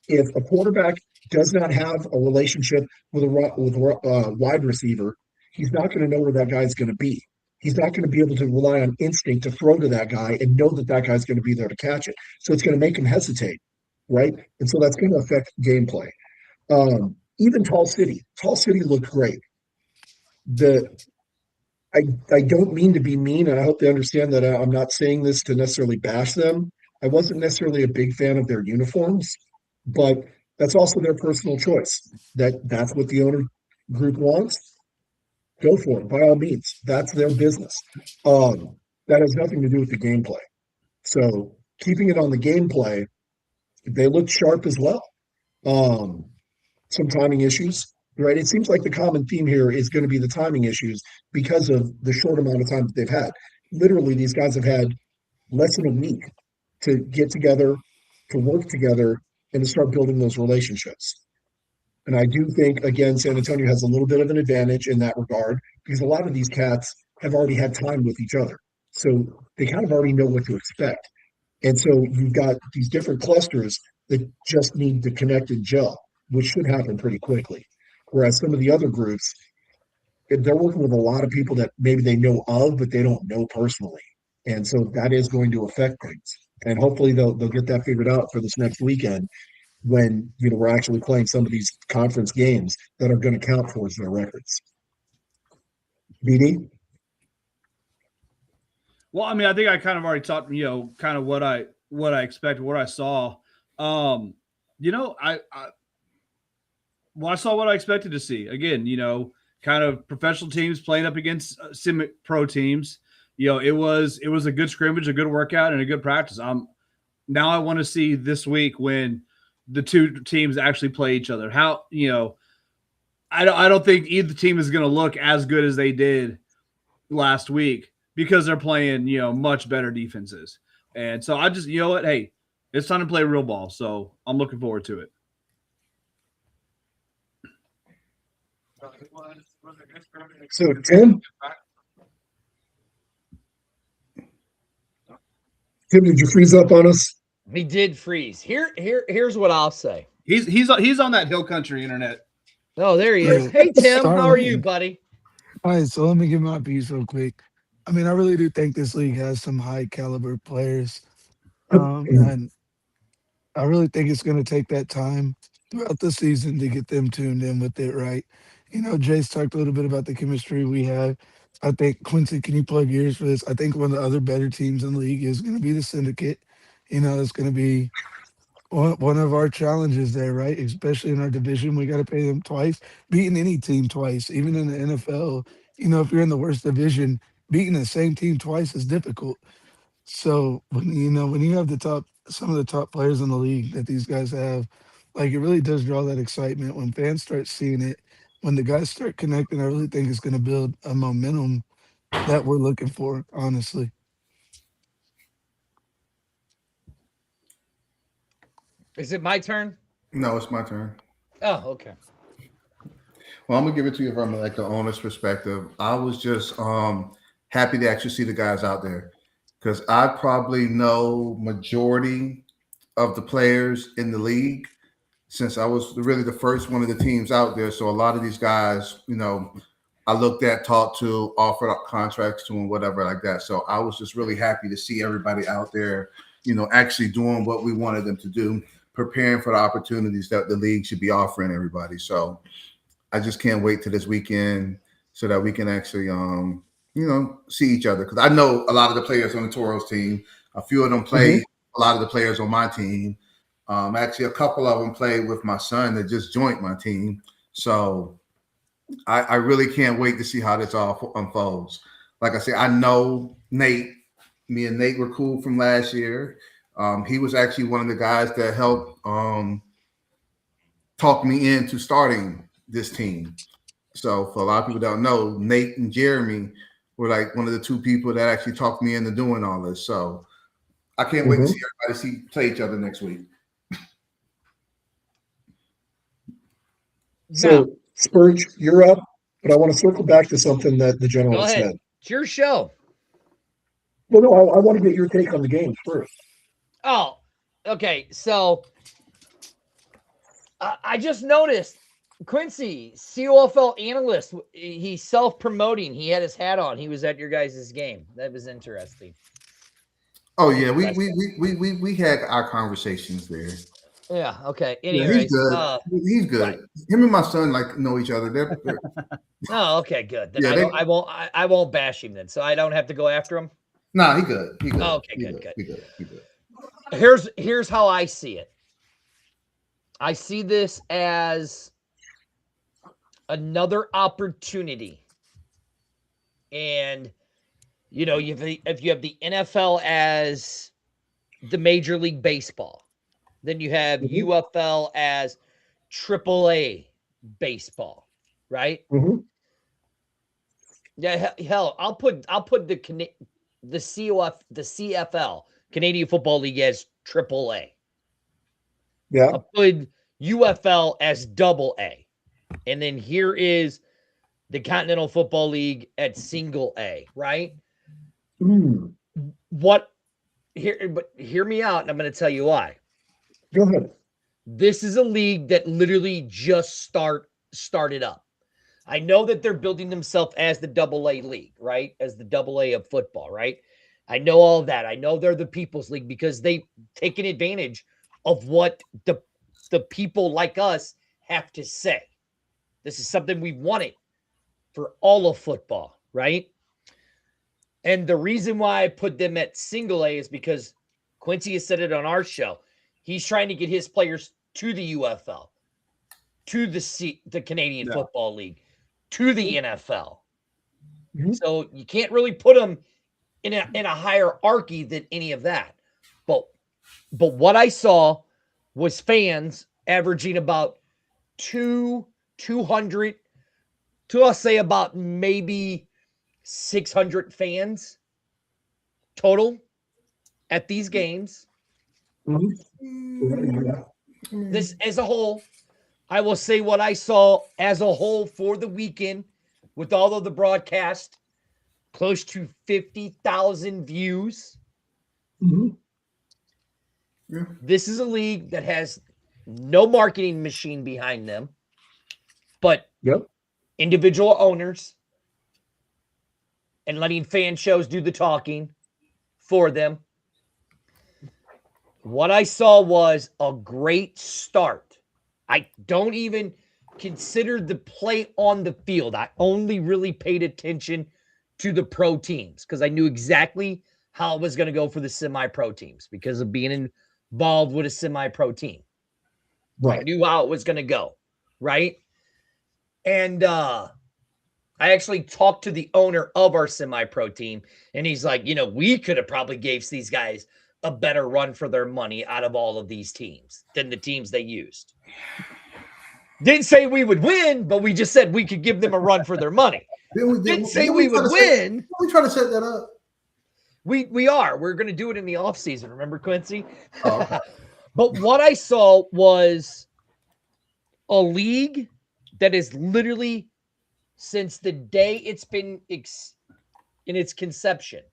If a quarterback does not have a relationship with a wide receiver, he's not going to know where that guy's going to be. He's not going to be able to rely on instinct to throw to that guy and know that that guy's going to be there to catch it. So it's going to make him hesitate, right? And so that's going to affect gameplay. Even Tall City looked great. The I I don't mean to be mean, and I hope they understand that I'm not saying this to necessarily bash them. I wasn't necessarily a big fan of their uniforms, but that's also their personal choice. That's what the owner group wants. Go for it by all means. That's their business. Um, that has nothing to do with the gameplay. So keeping it on the gameplay, they looked sharp as well. Um, some timing issues, right? It seems like the common theme here is going to be the timing issues because of the short amount of time that they've had. Literally, these guys have had less than a week to get together, to work together, and to start building those relationships. And I do think, again, San Antonio has a little bit of an advantage in that regard because a lot of these cats have already had time with each other. So they kind of already know what to expect. And so you've got these different clusters that just need to connect and gel, which should happen pretty quickly. Whereas some of the other groups, they're working with a lot of people that maybe they know of, but they don't know personally. And so that is going to affect things. And hopefully they'll get that figured out for this next weekend when we're actually playing some of these conference games that are going to count towards their records. BD? Well, I mean, I think I kind of already talked, kind of what I expected, what I saw. Um, I saw what I expected to see. Again, kind of professional teams playing up against sim pro teams. It was a good scrimmage, a good workout, and a good practice. Now I want to see this week when the two teams actually play each other. How I don't think either team is going to look as good as they did last week because they're playing much better defenses. And so I just what, hey, it's time to play real ball. So I'm looking forward to it. So, Tim, did you freeze up on us? He did freeze. Here's what I'll say. He's on that hill country internet. Oh, there he is. Yeah. Hey, Tim, how are you, Starlink. buddy? All right, so let me give my piece real quick. I mean, I really do think this league has some high caliber players, and I really think it's going to take that time throughout the season to get them tuned in with it, right? Jace talked a little bit about the chemistry we have. I think, Quincy, can you plug ears for this? I think one of the other better teams in the league is going to be the Syndicate. It's going to be one of our challenges there, right? Especially in our division, we got to pay them twice. Beating any team twice, even in the NFL, if you're in the worst division, beating the same team twice is difficult. So when you have some of the top players in the league that these guys have, Like it really does draw that excitement when fans start seeing it. When the guys start connecting, I really think it's going to build a momentum that we're looking for. Honestly, Is it my turn? No, it's my turn. Oh, okay. Well, I'm gonna give it to you from like the owner's perspective. I was just happy to actually see the guys out there because I probably know majority of the players in the league since I was really the first one of the teams out there. So a lot of these guys, I looked at, talked to, offered up contracts to, and whatever like that. So I was just really happy to see everybody out there, actually doing what we wanted them to do, preparing for the opportunities that the league should be offering everybody. So I just can't wait to this weekend so that we can actually, see each other. Because I know a lot of the players on the Toros team. A few of them play. Mhm. A lot of the players on my team. Actually, a couple of them play with my son that just joined my team. So I really can't wait to see how this all unfolds. Like I said, I know Nate. Me and Nate were cool from last year. He was actually one of the guys that helped talk me into starting this team. So for a lot of people that don't know, Nate and Jeremy were like one of the two people that actually talked me into doing all this. So I can't wait to see Mhm. everybody play each other next week. Now, So, Spurge, you're up, but I want to circle back to something that the go general ahead. said. It's your show. Well, no, I want to get your take on the game first. Oh, okay. So I just noticed Quincy, COFL analyst, he's self-promoting. He had his hat on. He was at your guys' game. That was interesting. Oh yeah, we had our conversations there. Yeah. Okay. Yeah, he's Anyways, good. He's right. good. Him and my son like know each other. They're Oh, okay, good. Then yeah, I won't bash him then. So I don't have to go after him. nah, he good. He good. Oh, okay, He good, good. good. He good. He good. Here's how I see it. I see this as another opportunity. And if you have the NFL as the Major League Baseball, then you have Mhm. UFL as AAA baseball, right? Mhm. Yeah, hell, I'll put the CFL, Canadian Football League, as AAA. Yeah. I'll put UFL as double A. And then here is the Continental Football League at single A, right? Mm. What but hear me out, and I'm going to tell you why. Go ahead. This is a league that literally just started up. I know that they're building themselves as the double A league, right? As the double A of football, right? I know all of that. I know they're the people's league because they've taken advantage of what the people like us have to say. This is something we've wanted for all of football, right? And the reason why I put them at single A is because Quincy has said it on our show. He's trying to get his players to the UFL, to the Canadian Yeah. Football League, to the NFL. Mhm. So you can't really put them in a hierarchy than any of that. But what I saw was fans averaging about 200 to, I'll say, about maybe 600 fans total at these games. Mhm. This as a whole, I will say what I saw as a whole for the weekend with all of the broadcast, close to 50,000 views. Mhm. Yeah. This is a league that has no marketing machine behind them, but Yep. individual owners and letting fan shows do the talking for them. What I saw was a great start. I don't even consider the play on the field. I only really paid attention to the pro teams because I knew exactly how it was going to go for the semi-pro teams because of being involved with a semi-pro team. I Right. knew how it was going to go, right? And I actually talked to the owner of our semi-pro team, and he's like, we could have probably gave these guys a better run for their money out of all of these teams than the teams they used. Didn't say we would win, but we just said we could give them a run for their money. Didn't say we would win. We try to set that up. We are. We're going to do it in the offseason. Remember, Quincy? Oh, okay. But what I saw was a league that is literally, since the day it's been in its conception,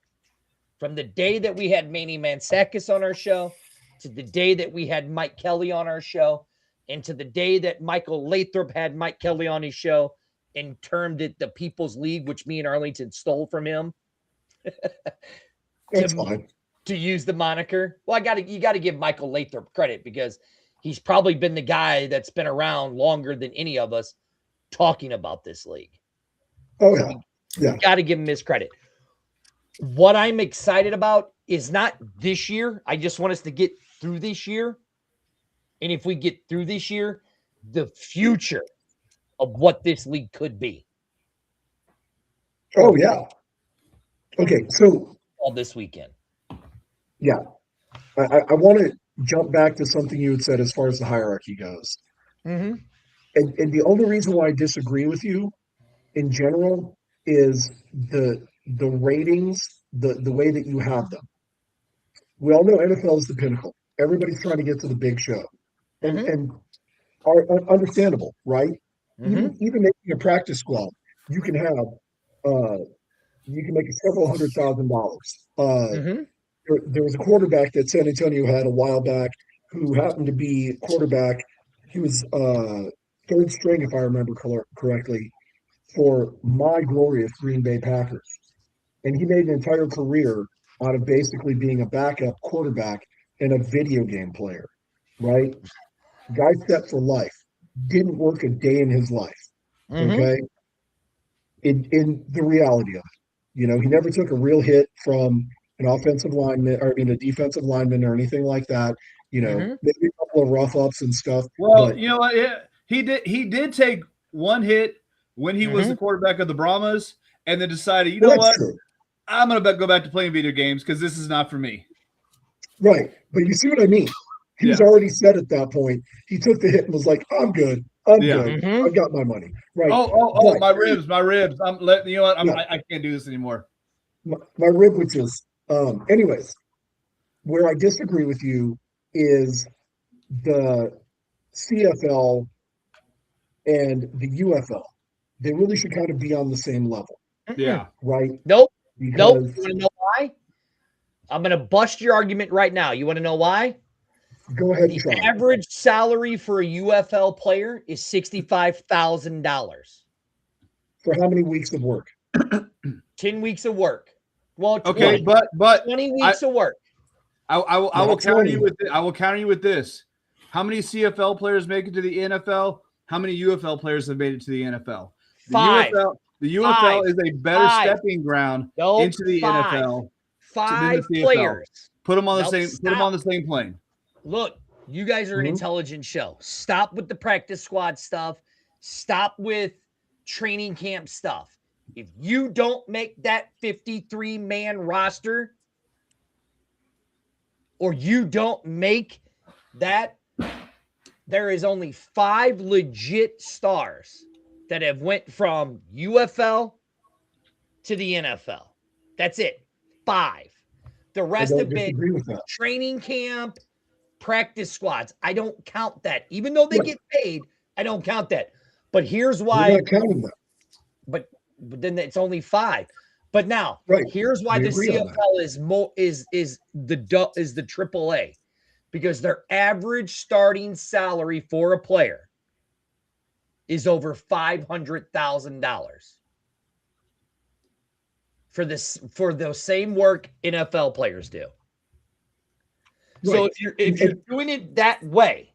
from the day that we had Manny Mansakis on our show to the day that we had Mike Kelly on our show and to the day that Michael Lathrop had Mike Kelly on his show and termed it the People's League, which me and Arlington stole from him. That's fine. To use the moniker. Well, you got to give Michael Lathrop credit because he's probably been the guy that's been around longer than any of us talking about this league. Oh, yeah. Yeah. Got to give him his credit. What I'm excited about is not this year. I just want us to get through this year. And if we get through this year, the future of what this league could be. Oh, yeah. Okay, so all this weekend. Yeah. I want to jump back to something you had said as far as the hierarchy goes. Mm-hmm. And the only reason why I disagree with you in general is the ratings, the way that you have them. We all know NFL is the pinnacle. Everybody's trying to get to the big show. And are understandable, right? Mm-hmm. Even making a practice squad, you can have you can make several $100,000. There was a quarterback that San Antonio had a while back who happened to be quarterback. He was third string, if I remember correctly, for my glorious Green Bay Packers. And he made an entire career out of basically being a backup quarterback and a video game player, right? Guy set for life. Didn't work a day in his life, okay? In the reality of it. You know, he never took a real hit from an offensive lineman, or a defensive lineman or anything like that. You know, maybe a couple of rough ups and stuff. Well, but, you know what? Yeah, he did take one hit when he was the quarterback of the Brahmas, and then decided, you know what? True. I'm going to go back to playing video games because this is not for me. Right. But you see what I mean? He was already set at that point. He took the hit and was like, I'm good. I'm good. I've got my money. Right. Oh, my ribs. I'm letting you know what? I can't do this anymore. My rib, which is, anyways, where I disagree with you is the CFL and the UFL. They really should kind of be on the same level. Yeah. Right? Nope. Because, nope. You want to know why? I'm going to bust your argument right now. You want to know why? Go ahead and the try. average salary for a UFL player is $65,000. For how many weeks of work? 10 weeks of work. Well, 20, okay, but 20 weeks of work. I will counter you with I will counter you with this. How many CFL players make it to the NFL? How many UFL players have made it to the NFL? The UFL is a better stepping ground into the NFL. 5 players. Put them on the same. Put them on the same plane. Look, you guys are an intelligent show. Stop with the practice squad stuff. Stop with training camp stuff. If you don't make that 53-man roster, or you don't make that, there is only 5 legit stars that have went from UFL to the NFL. That's it. 5. The rest have been training camp, practice squads. I don't count that. Even though they get paid, I don't count that. But here's why. You're not counting that. But then it's only 5. But now, here's why the CFL is the AAA, because their average starting salary for a player is over $500,000 for the same work NFL players do. So if you're doing it that way,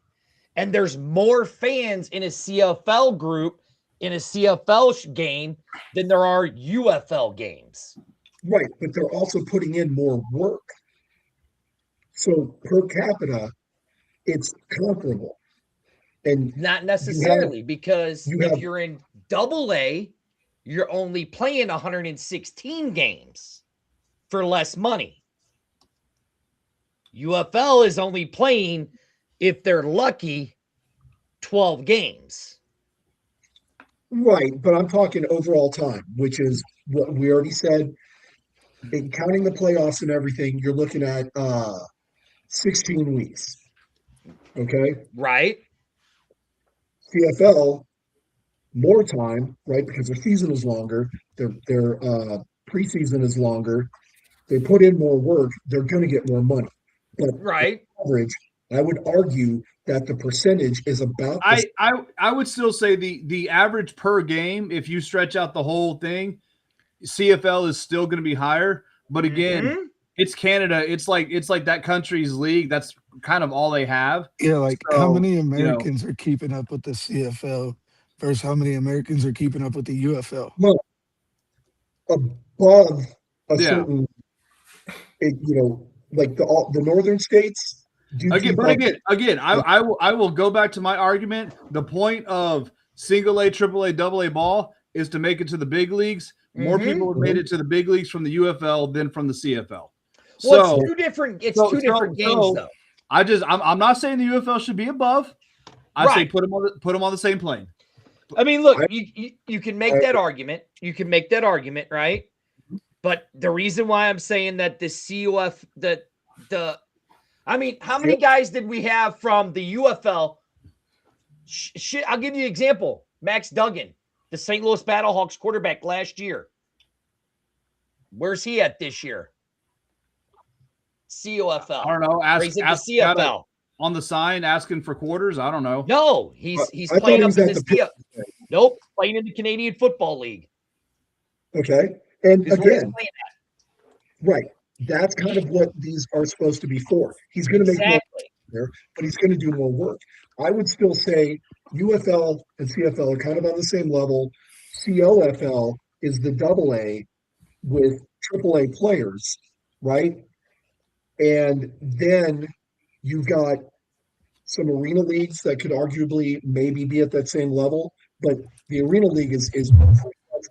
and there's more fans in a CFL group in a CFL game than there are UFL games. Right, but they're also putting in more work. So per capita, it's comparable. And not necessarily, because if you're in AA, you're only playing 116 games for less money. UFL is only playing, if they're lucky, 12 games. Right, but I'm talking overall time, which is what we already said. In counting the playoffs and everything, you're looking at 16 weeks. Okay, Right? CFL more time, right? Because their season is longer, their preseason is longer. They put in more work, they're going to get more money. But Right. average, I would argue that the percentage is about the I would still say the average per game, if you stretch out the whole thing, CFL is still going to be higher. But again, it's Canada. It's like that country's league. That's kind of all they have. Yeah, like how So, many Americans are keeping up with the CFL versus how many Americans are keeping up with the UFL? well, above a Yeah. certain, like the northern states do Again, keep but up. again, I will go back to my argument. The point of single A, triple A, double A ball is to make it to the big leagues. More people have made it to the big leagues from the UFL than from the CFL. Well, it's two different games though. I'm not saying the UFL should be above. I say put them on the same plane. I mean, look, you can make that argument. You can make that argument, right? But the reason why I'm saying that the CUF, I mean, how many guys did we have from the UFL? I'll give you an example. Max Duggan, the St. Louis Battlehawks quarterback last year. Where's he at this year? COFL. I don't know. Ask the CFL on the sign asking for quarters. I don't know. No, he's playing up in the CFL. Nope, playing in the Canadian Football League. Okay, and again, right. That's kind of what these are supposed to be for. He's going to make more there, but he's going to do more work. I would still say UFL and CFL are kind of on the same level. COFL is the double A with triple A players, right? And then you've got some arena leagues that could arguably maybe be at that same level, but the arena league is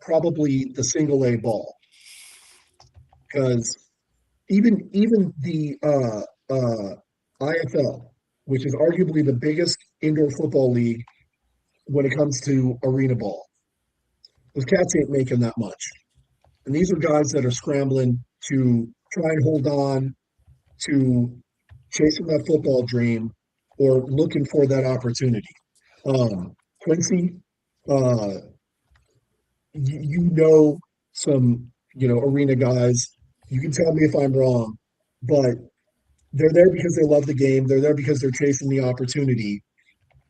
probably the single A ball, because even the IFL, which is arguably the biggest indoor football league when it comes to arena ball, those cats ain't making that much. And these are guys that are scrambling to try and hold on to chasing that football dream or looking for that opportunity. Quincy, you know some arena guys. You can tell me if I'm wrong, but they're there because they love the game. They're there because they're chasing the opportunity.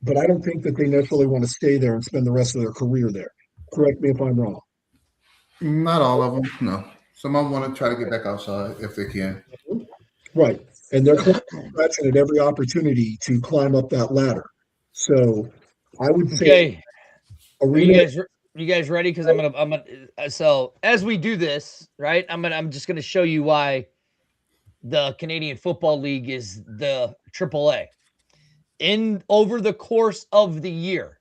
But I don't think that they necessarily want to stay there and spend the rest of their career there. Correct me if I'm wrong. Not all of them, no. Some of them want to try to get back outside if they can. Right. And they're scratching at every opportunity to climb up that ladder. So I would say arena. You guys ready? Because I'm gonna so as we do this, right? I'm just gonna show you why the Canadian Football League is the AAA. Over the course of the year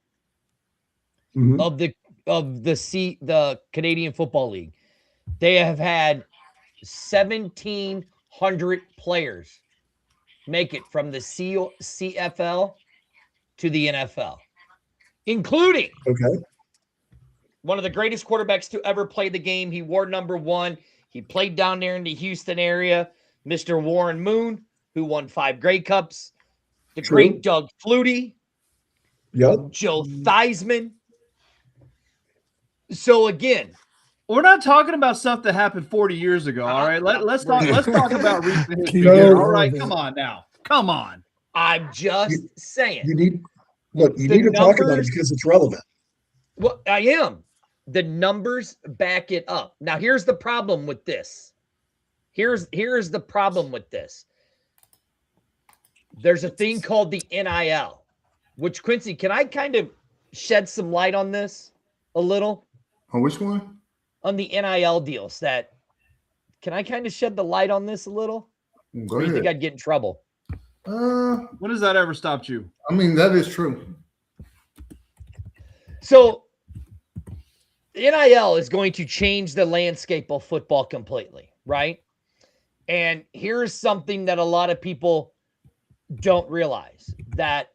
of the Canadian Football League, they have had 1,700 players make it from the CFL to the NFL, including one of the greatest quarterbacks to ever play the game. He wore number 1. He played down there in the Houston area, Mr. Warren Moon, who won 5 Grey Cups. The great Doug Flutie. Yep. Joe Theismann. So again, we're not talking about stuff that happened 40 years ago. All right, let's talk about recent history. All right, come on now, come on. I'm just saying. You need to talk about it because it's relevant. Well, I am. The numbers back it up. Now, here's the problem with this. Here's the problem with this. There's a thing called the NIL, which, Quincy, can I kind of shed some light on this a little? On which one? On the NIL deals. Can I kind of shed the light on this a little? Go or ahead. You think I'd get in trouble? When has that ever stopped you? I mean, that is true. So NIL is going to change the landscape of football completely, right? And here's something that a lot of people don't realize, that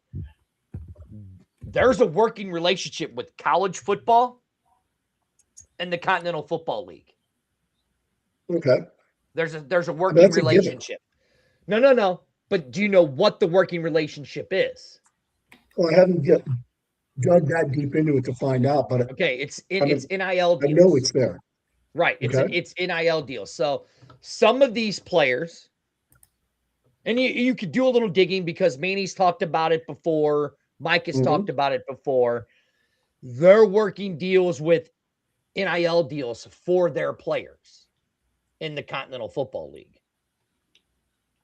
there's a working relationship with college football and the Continental Football League. Okay. There's a I mean, working that's a given. relationship. No. But do you know what the working relationship is? Well, I haven't dug that deep into it to find out, but Okay, it's I mean, NIL I deals. know it's there. Right. Okay. It's NIL deals. So some of these players, and you could do a little digging because Manny's talked about it before, Mike has talked about it before. They're working deals with NIL deals for their players in the Continental Football League,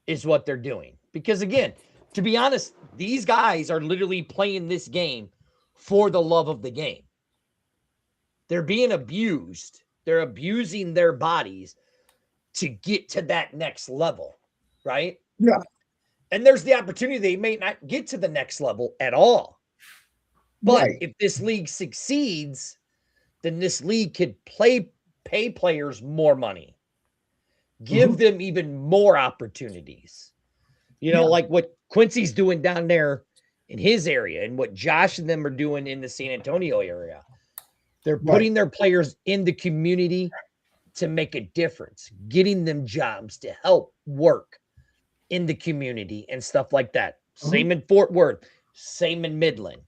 is what they're doing. Because again, to be honest, these guys are literally playing this game for the love of the game. They're being abused. They're abusing their bodies to get to that next level, right? Yeah. And there's the opportunity they may not get to the next level at all. But Right. if this league succeeds, then this league could pay players more money, give them even more opportunities. You know, like what Quincy's doing down there in his area and what Josh and them are doing in the San Antonio area. They're putting their players in the community to make a difference, getting them jobs to help work in the community and stuff like that. Same in Fort Worth, same in Midland.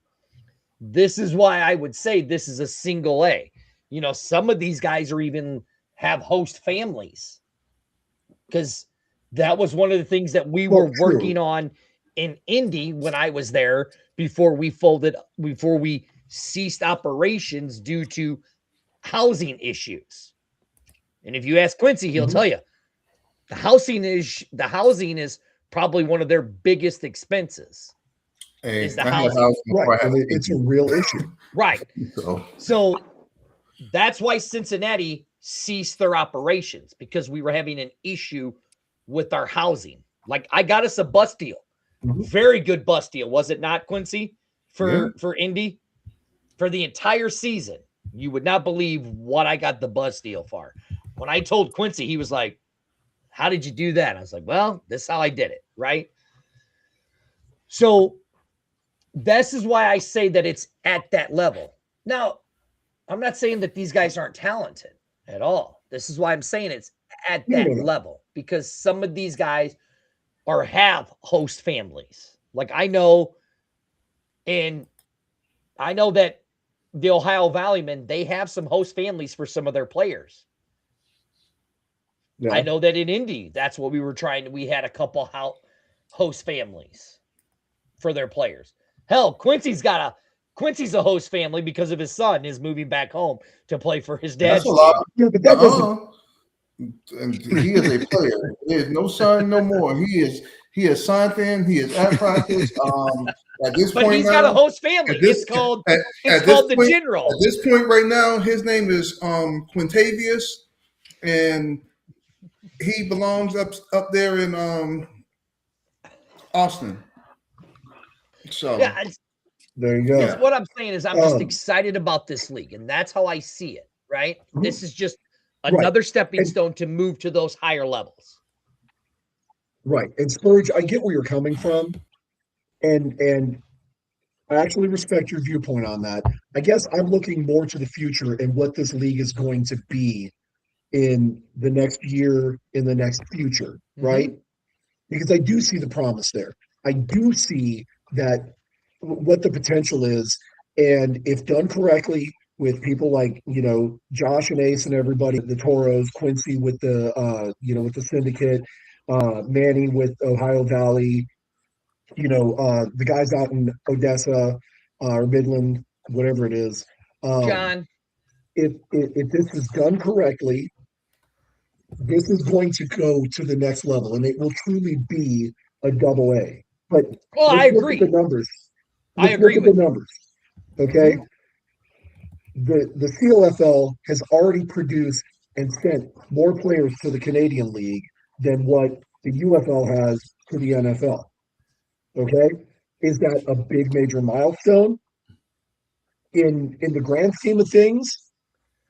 This is why I would say this is a single A. You know, some of these guys are even have host families, because that was one of the things that we were working on in Indy when I was there before we ceased operations due to housing issues. And if you ask Quincy, he'll tell you the housing is probably one of their biggest expenses. Hey, is the I had housing. house before Right. I had And it's a real issue. Right. So So that's why Cincinnati ceased their operations, because we were having an issue with our housing. Like, I got us a bus deal. Very good bus deal, was it not, Quincy? For Indy? For the entire season. You would not believe what I got the bus deal for. When I told Quincy, he was like, how did you do that? I was like, well, this is how I did it, right? So this is why I say that it's at that level. Now, I'm not saying that these guys aren't talented at all. This is why I'm saying it's at that level, because some of these guys have host families. Like I know that the Ohio Valleymen, they have some host families for some of their players. Yeah. I know that in Indy, that's what we had a couple host families for their players. Hell, Quincy's a host family because of his son is moving back home to play for his dad's that's a lot. team. Yeah, but that doesn't. And he is a player. There's no son no more. He is signed in. He is at practice. At this But point he's now, got a host family. It's called the General. At this point right now, his name is Quintavious, and he belongs up there in Austin. So Yeah, There you go. what I'm saying is I'm just excited about this league, and that's how I see it, right? This is just another stepping stone to move to those higher levels. Right. And Spurge, I get where you're coming from. And I actually respect your viewpoint on that. I guess I'm looking more to the future and what this league is going to be in the next year, in the next future, right? Because I do see the promise there. I do see that what the potential is. And if done correctly with people like, Josh and Ace and everybody, the Toros, Quincy with with the syndicate, Manny with Ohio Valley, the guys out in Odessa or Midland, whatever it is. John, If this is done correctly, this is going to go to the next level, and it will truly be a double A. But I let's look agree. at the numbers. I agree Look at the numbers. Okay. The COFL has already produced and sent more players to the Canadian League than what the UFL has to the NFL. Okay. Is that a big major milestone? In the grand scheme of things,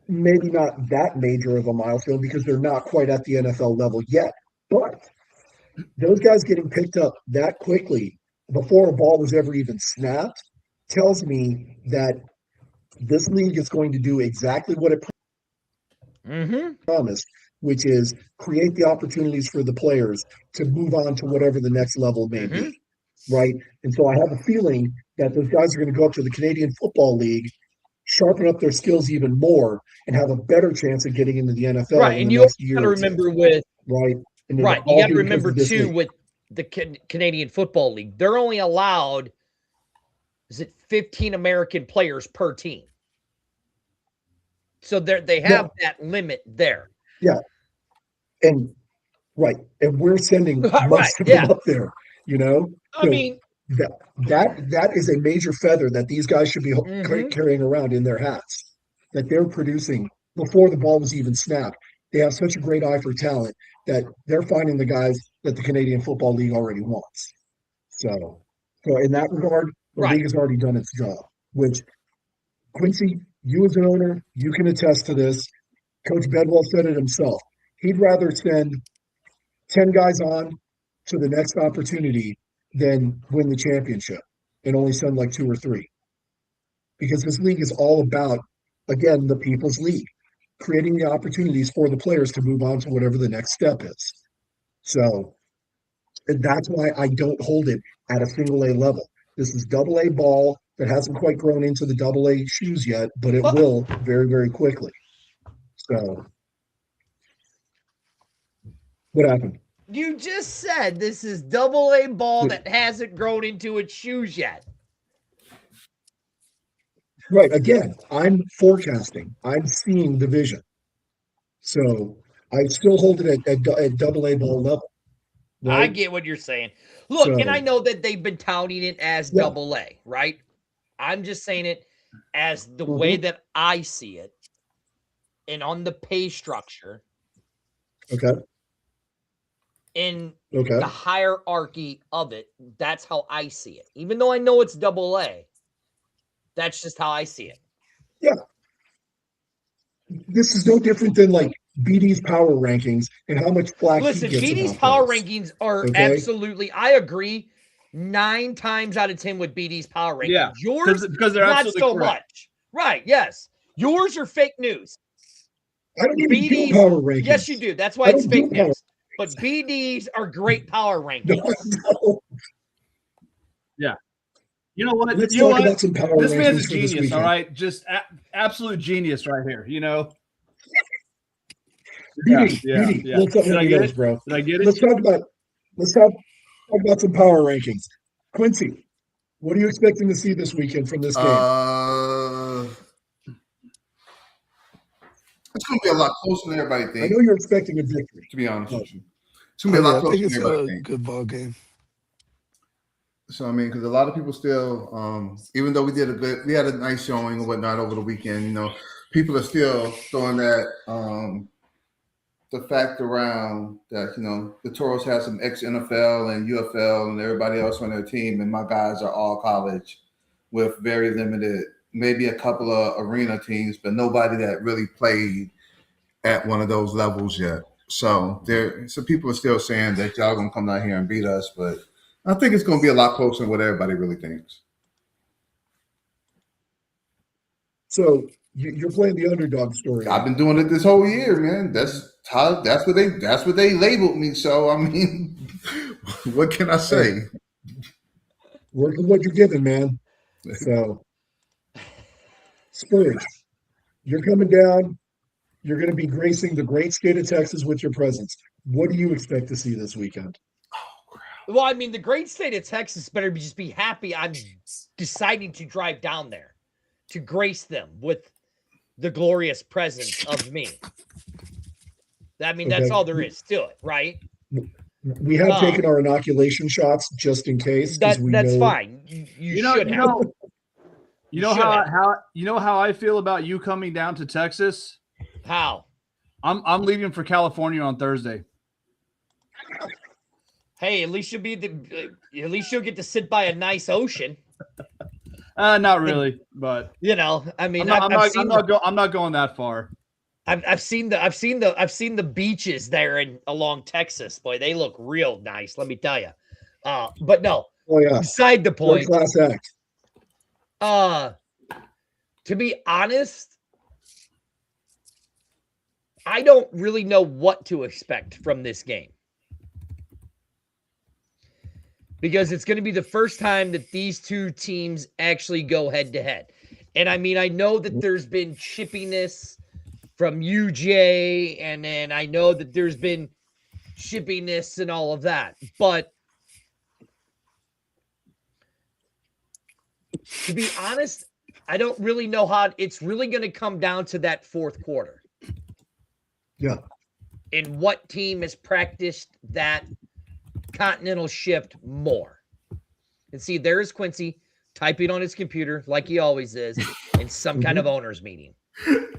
maybe not that major of a milestone because they're not quite at the NFL level yet. But those guys getting picked up that quickly before a ball was ever even snapped tells me that this league is going to do exactly what it Mm-hmm. promised, which is create the opportunities for the players to move on to whatever the next level may Mm-hmm. be. Right. And so I have a feeling that those guys are going to go up to the Canadian Football League, sharpen up their skills even more, and have a better chance of getting into the NFL Right. in And the you next year got to or two. remember with Right. And it'll right, you all got to be because remember of this too league. with the Canadian Football League, they're only allowed, is it 15 American players per team? So they have that limit there. Yeah. And right. And we're sending Right. most of them Yeah. up there, you know? I So mean, that is a major feather that these guys should be mm-hmm. carrying around in their hats, that they're producing before the ball was even snapped. They have such a great eye for talent that they're finding the guys that the Canadian Football League already wants. So in that regard, the Right. league has already done its job, which Quincy, you as an owner, you can attest to this. Coach Bedwell said it himself. He'd rather send 10 guys on to the next opportunity than win the championship and only send like two or three. Because this league is all about, again, the people's league, creating the opportunities for the players to move on to whatever the next step is. So and that's why I don't hold it at a single A level. This is double A ball that hasn't quite grown into the double A shoes yet, but it will very, very quickly. So what happened? You just said this is double A ball that hasn't grown into its shoes yet. Right. Again, I'm forecasting. I'm seeing the vision. So I still hold it at double A ball level. I Right. get what you're saying. Look, and I So know that they've been touting it as yeah. double A, right? I'm just saying it as the way that I see it and on the pay structure Okay. in Okay. the hierarchy of it. That's how I see it. Even though I know it's double A, that's just how I see it. Yeah. This is no different than like BD's power rankings and how much flack Listen, he gets BD's about power those. rankings are Okay. absolutely, I agree, 9 times out of 10 with BD's power rankings. Yeah, Yours, because they're not absolutely so correct. much. Right, yes. Yours are fake news. I don't even do BD's, power rankings. yes, you do. That's why I it's don't do fake power. news. But BD's are great power No, rankings. no. Yeah. You know what? Let's You know talk what? about some power This man's a rankings for this genius, all weekend. right? Just absolute genius right here, you know? BD, Yeah. BD, let's Did I get those, it? bro. Did I get it? Let's talk about some power rankings. Quincy, what are you expecting to see this weekend from this game? It's going to be a lot closer than everybody I thinks, know you're expecting a victory. to be honest Oh, with you. It's going to be a lot I closer think than it's everybody a thinks. good ball game. So, I mean, because a lot of people still, even though we had a nice showing and whatnot over the weekend, you know, people are still throwing that, the fact around that, you know, the Toros have some ex-NFL and UFL and everybody else on their team, and my guys are all college with very limited, maybe a couple of arena teams, but nobody that really played at one of those levels yet. So people are still saying that y'all gonna come down here and beat us, but I think it's gonna be a lot closer than what everybody really thinks. so you're playing the underdog story. I've been doing it this whole year, man. That's what they labeled me. So I mean, what can I say? Work with what you're given, man. So Spurs, you're coming down. You're going to be gracing the great state of Texas with your presence. What do you expect to see this weekend? Well, I mean, the great state of Texas better just be happy I'm deciding to drive down there to grace them with the glorious presence of me. I mean, that's Okay. all there is to it, right? We have taken our inoculation shots just in case. That's know, fine. You should have. You know how I feel about you coming down to Texas? How? I'm leaving for California on Thursday. Hey, at least you'll get to sit by a nice ocean. Not really, but you know, I mean, I'm not going that far. I've seen the beaches there along Texas. Boy, they look real nice. Let me tell you. But no, Oh yeah, beside the third point. class act. To be honest, I don't really know what to expect from this game. Because it's going to be the first time that these two teams actually go head to head. And I mean, I know that there's been chippiness from UJ, and then I know that there's been chippiness and all of that. But to be honest, I don't really know how it's really going to come down to that fourth quarter. Yeah. And what team has practiced that continental shift more. And see, there's Quincy typing on his computer like he always is in some kind of owner's meeting.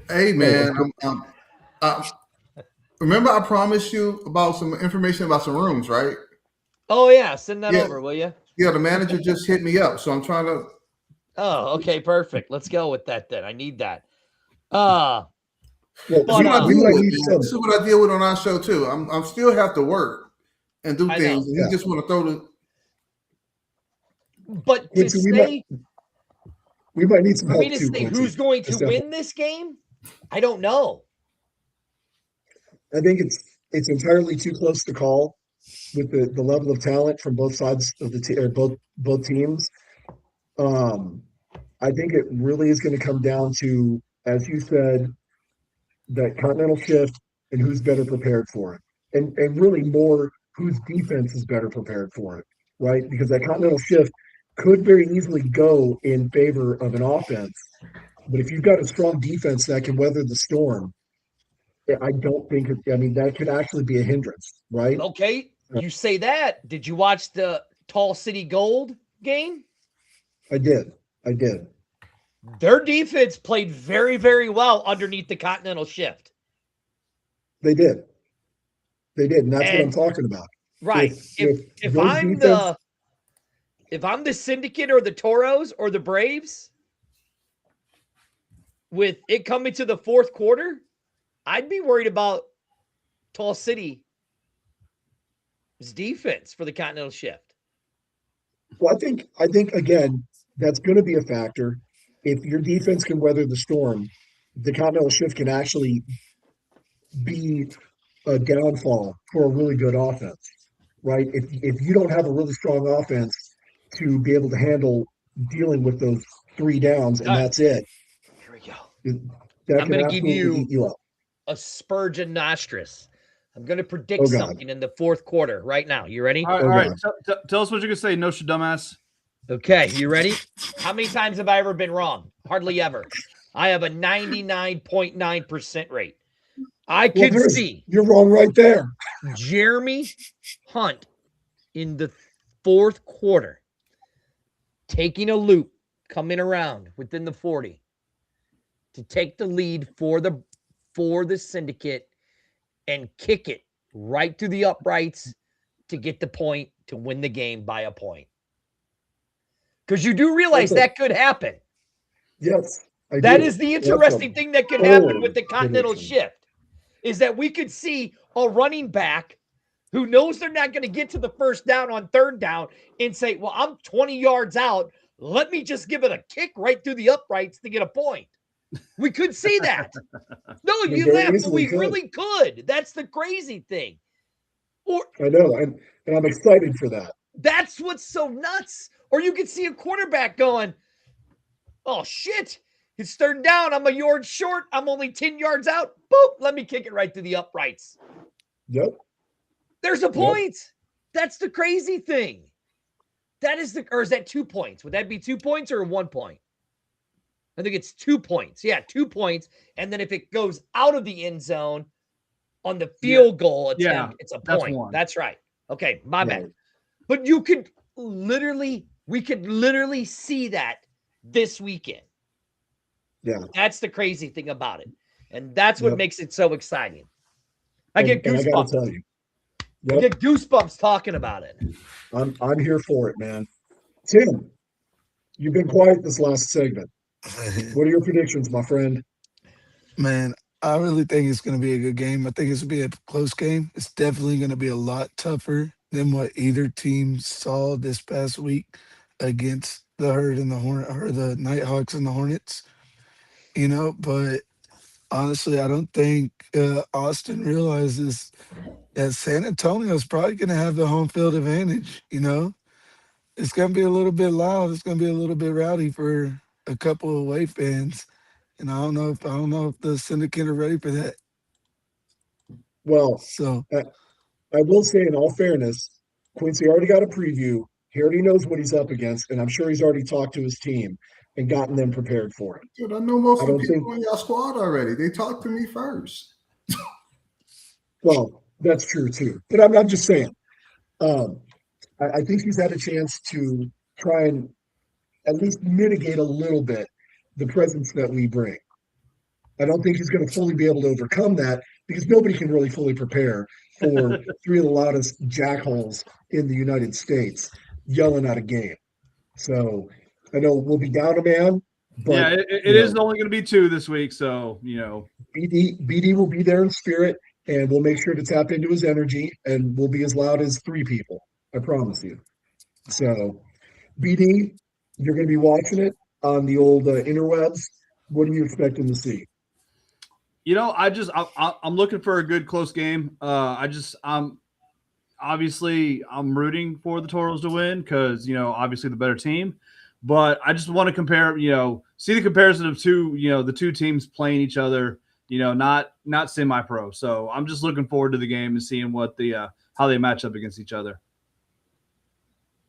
Hey man, remember I promised you about some information about some rooms, right? Oh yeah, send that over, will you? Yeah, the manager just hit me up, so I'm trying to. Oh, okay, perfect. Let's go with that then. I need that. Well, This is what I we deal might with, need man. some. This is what I deal with on our show too. I'm still have to work and do I things, know. and you just want to throw the. But to Quincy, say we might need some for me help to too, say Quincy. who's going to win this game, I don't know. I think it's entirely too close to call with the level of talent from both sides of the or both teams. I think it really is going to come down to, as you said, that continental shift and who's better prepared for it, and really more whose defense is better prepared for it, right? Because that continental shift could very easily go in favor of an offense, but if you've got a strong defense that can weather the storm, I don't think I mean that could actually be a hindrance, right? Okay, you say that. Did you watch the Tall City Gold game? I did. Their defense played very, very well underneath the continental shift. They did, and that's what I'm talking about. Right. If I'm the Syndicate or the Toros or the Braves, with it coming to the fourth quarter, I'd be worried about Tall City's defense for the continental shift. Well, I think again, that's going to be a factor. If your defense can weather the storm, the continental shift can actually be a downfall for a really good offense, right? If you don't have a really strong offense to be able to handle dealing with those three downs and that's it, here we go. That I'm can going to give absolutely eat you up. A Spurgeon Nostris. I'm going to predict something in the fourth quarter right now. You ready? All right. Tell us what you're going to say, no shit, dumbass. Okay, you ready? How many times have I ever been wrong? Hardly ever. I have a 99.9% rate. I could see. You're wrong right there. Jeremy Hunt in the fourth quarter taking a loop, coming around within the 40 to take the lead for the Syndicate and kick it right through the uprights to get the point to win the game by a point. Because you do realize that could happen. Yes. That is the interesting thing that could happen with the continental shift, is that we could see a running back who knows they're not going to get to the first down on third down and say, well, I'm 20 yards out. Let me just give it a kick right through the uprights to get a point. We could see that. No, you laugh, but we really could. That's the crazy thing. I know, and I'm excited for that. That's what's so nuts. Or you could see a quarterback going, oh, shit. It's third down. I'm a yard short. I'm only 10 yards out. Boop. Let me kick it right to the uprights. Yep. There's a point. Yep. That's the crazy thing. Or is that 2 points? Would that be 2 points or 1 point? I think it's 2 points. Yeah, 2 points. And then if it goes out of the end zone on the field goal attempt, it's a point. That's right. Okay, my bad. But we could literally see that this weekend. Yeah. That's the crazy thing about it. And that's what makes it so exciting. I get goosebumps. I gotta tell you. I get goosebumps talking about it. I'm here for it, man. Tim, you've been quiet this last segment. What are your predictions, my friend? Man, I really think it's going to be a good game. I think it's going to be a close game. It's definitely going to be a lot tougher than what either team saw this past week against the Herd and the Hornet, or the Nighthawks and the Hornets. But honestly, I don't think Austin realizes that San Antonio is probably going to have the home field advantage. It's going to be a little bit loud. It's going to be a little bit rowdy for a couple of away fans, and I don't know if the syndicate are ready for that. Well, So I, I will say, in all fairness, Quincy already got a preview. He already knows what he's up against, and I'm sure he's already talked to his team and gotten them prepared for it. Dude, I know most I of the don't think, people in your squad already. They talked to me first. well, that's true too. But I'm just saying, um, I think he's had a chance to try and at least mitigate a little bit the presence that we bring. I don't think he's going to fully be able to overcome that because nobody can really fully prepare for three of the loudest jackholes in the United States yelling at a game. So I know we'll be down a man, Yeah, but it you is know, only going to be 2 this week, so BD will be there in spirit, and we'll make sure to tap into his energy, and we'll be as loud as three people. I promise you. So BD, you're going to be watching it on the old interwebs. What are you expecting to see? I'm looking for a good close game. I'm rooting for the Toros to win because obviously the better team, but I just want to compare, see the comparison of the two teams playing each other, not semi-pro. So I'm just looking forward to the game and seeing what the how they match up against each other.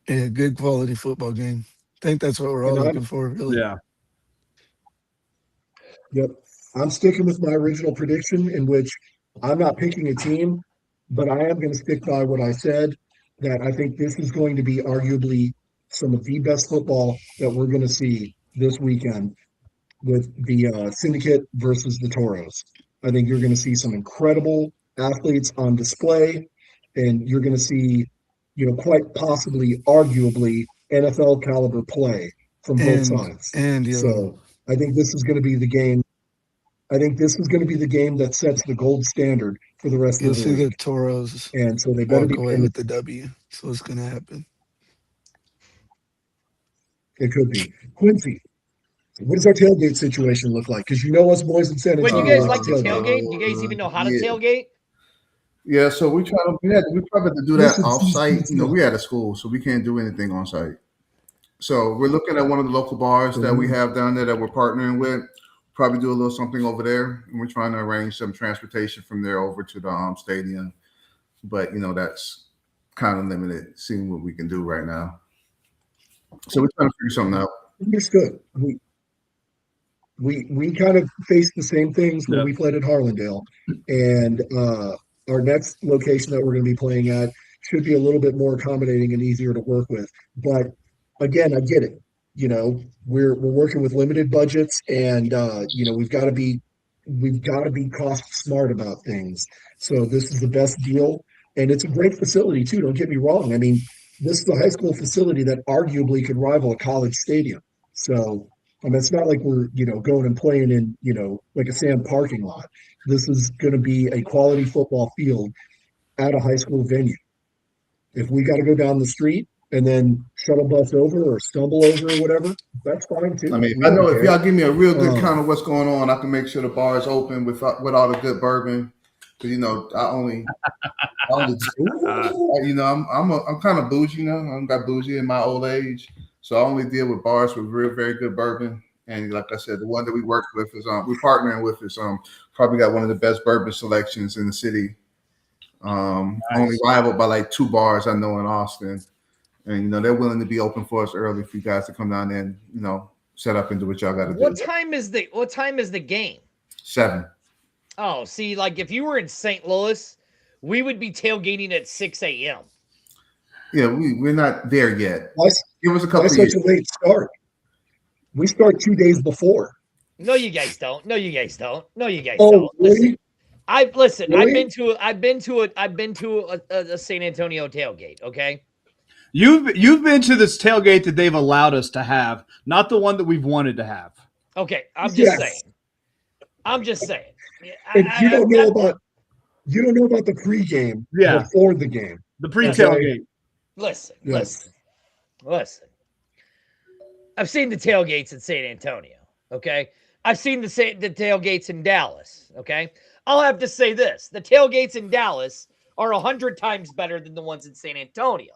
yeah, good quality football game. I think that's what we're all And looking for, really. Yeah. yep, I'm sticking with my original prediction in which I'm not picking a team, but I am going to stick by what I said that I think this is going to be arguably some of the best football that we're going to see this weekend with the Syndicate versus the Toros. I think you're going to see some incredible athletes on display, and you're going to see, quite possibly, arguably, NFL caliber play from both And sides. and you'll So I think this is going to be the game. I think this is going to be the game that sets the gold standard for the rest you'll of the see the league. Toros And so they better walk be, away and with the W. So what's gonna happen? it could be. Quincy, what does our tailgate situation look like? Because us boys in San When you Antonio guys like like to to tailgate. tailgate, do you guys even know how to Yeah. tailgate? Yeah, so we probably have to do that Listen, off site. CCTV. We at a school, so we can't do anything on site. So we're looking at one of the local bars that we have down there that we're partnering with. Probably do a little something over there, and we're trying to arrange some transportation from there over to the stadium. But that's kind of limited, seeing what we can do right now. So we're trying to figure something out. Understood. We kind of faced the same things when Yeah. we played at Harlandale, and our next location that we're going to be playing at should be a little bit more accommodating and easier to work with. But again, I get it. We're working with limited budgets, and we've got to be cost smart about things. So this is the best deal, and it's a great facility too. Don't get me wrong. I mean, this is a high school facility that arguably could rival a college stadium. So it's not like we're, going and playing in, like a sand parking lot. This is going to be a quality football field at a high school venue. If we got to go down the street and then shuttle bus over or stumble over or whatever, that's fine I too. mean, We I don't know if care. y'all give me a real good count Um, of what's going on, I can make sure the bar is open with all the good bourbon. Because I only I'm kind of bougie now. I'm got bougie in my old age, so I only deal with bars with real very good bourbon. And like I said, the one that we work with is we're partnering with is probably got one of the best bourbon selections in the city. Only rivaled by like 2 bars I know in Austin, and they're willing to be open for us early for you guys to come down there and set up and do what y'all got to do. What time is the game? 7. Oh, see, like if you were in St. Louis, we would be tailgating at 6 a.m. Yeah, we're not there yet. why, Give us a why couple of such years. a late start? We start 2 days before. No, you guys don't. No, you guys don't. No, you guys Oh, don't. Listen, really? I've Really? been to a San Antonio tailgate. Okay. You've been to this tailgate that they've allowed us to have, not the one that we've wanted to have. Okay. I'm just Yes. saying. I'm just saying. And you don't know about the pregame before the game. The pre-tailgate. Listen. I've seen the tailgates in San Antonio. Okay, I've seen the tailgates in Dallas. Okay, I'll have to say this: the tailgates in Dallas are 100 times better than the ones in San Antonio.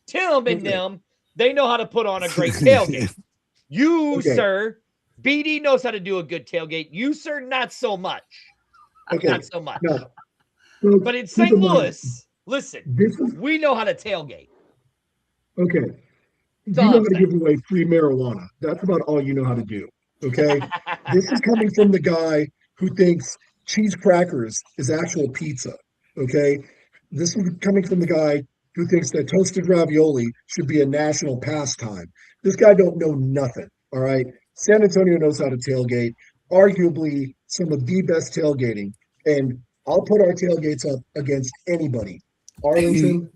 Tim and them, they know how to put on a great tailgate. You, sir, BD knows how to do a good tailgate. You, sir, not so much. Not so much. No. But in St. Louis, listen, we know how to tailgate. Okay. You know how to give away free marijuana. That's about all you know how to do. Okay. This is coming from the guy who thinks cheese crackers is actual pizza. Okay. This is coming from the guy who thinks that toasted ravioli should be a national pastime. This guy don't know nothing. All right. San Antonio knows how to tailgate, arguably some of the best tailgating. And I'll put our tailgates up against anybody. Arlington,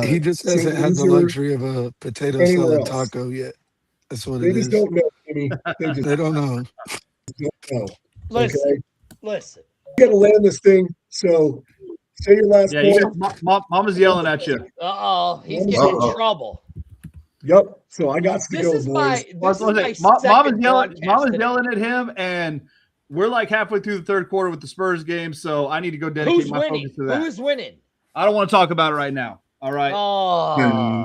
he just hasn't had the luxury of a potato salad taco yet. That's what they it just is. don't know. Jimmy. They don't know. Listen. You got to land this thing. So say your last point. Mama's yelling at you. He's getting in trouble. Yep. So I got to go, boys. Mama's yelling at him, and we're like halfway through the third quarter with the Spurs game. So I need to go dedicate my focus to that. Who's winning? I don't want to talk about it right now. All right.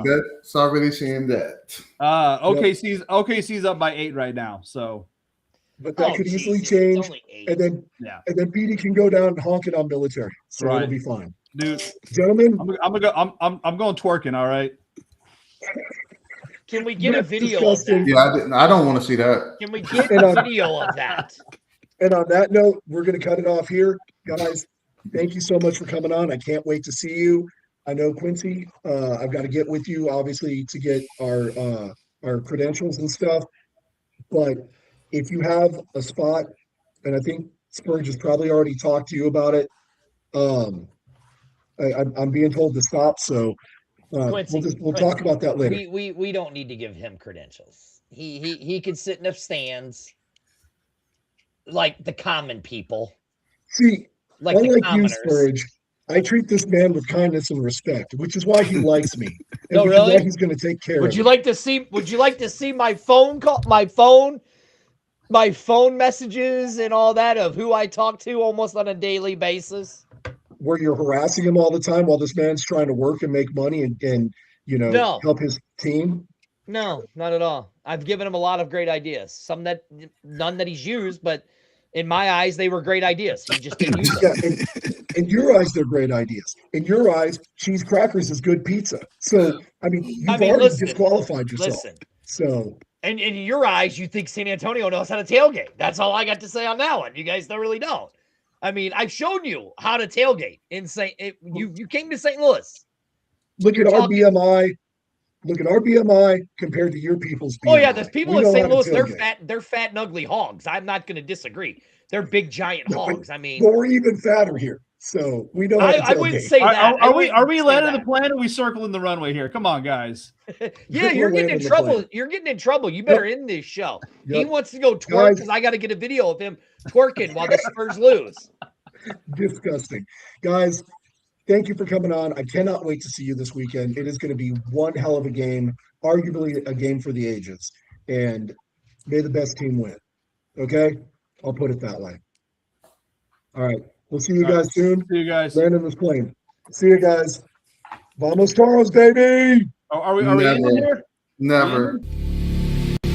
That's already saying that. OKC's up by 8 right now. So, but that could easily change, and then PD can go down and honk it on military, so it'll be fine, dude. Gentlemen, I'm going twerking. All right. Can we get a video of that? Yeah, I don't want to see that. Can we get a video of that? And on that note, we're going to cut it off here, guys. Thank you so much for coming on. I can't wait to see you. I know Quincy. I've got to get with you, obviously, to get our credentials and stuff. But if you have a spot, and I think Spurge has probably already talked to you about it, I'm being told to stop. So Quincy, we'll talk about that later. We don't need to give him credentials. He can sit in the stands like the common people. See, like unlike you, Spurge, I treat this man with kindness and respect, which is why he likes me. And no, really? Why he's going to take care of me. Would you like to see my phone call, my phone messages and all that of who I talk to almost on a daily basis? Where you're harassing him all the time while this man's trying to work and make money and help his team? No, not at all. I've given him a lot of great ideas. None that he's used, but in my eyes, they were great ideas. He just didn't use them. In your eyes, they're great ideas. In your eyes, cheese crackers is good pizza. So, you've already disqualified yourself. So, and in your eyes, you think San Antonio knows how to tailgate. That's all I got to say on that one. You guys really don't. I've shown you how to tailgate in you came to St. Louis. Look at our BMI. Look at our BMI compared to your people's BMI. Oh yeah, there's people in St. Louis. They're fat and ugly hogs. I'm not going to disagree. They're big giant hogs. But we're even fatter here, so we know. I wouldn't say that. Are we landing the plane? Or are we circling the runway here? Come on, guys. Yeah, you're getting in trouble. You're getting in trouble. You better end this show. Yep. He wants to go twerk because I got to get a video of him twerking while the Spurs lose. Disgusting, guys. Thank you for coming on. I cannot wait to see you this weekend. It is going to be one hell of a game, arguably a game for the ages. And may the best team win. Okay? I'll put it that way. All right. We'll see you guys soon. See you guys. Landon was playing. See you guys. Vamos Toros, baby! Are we in here? Never.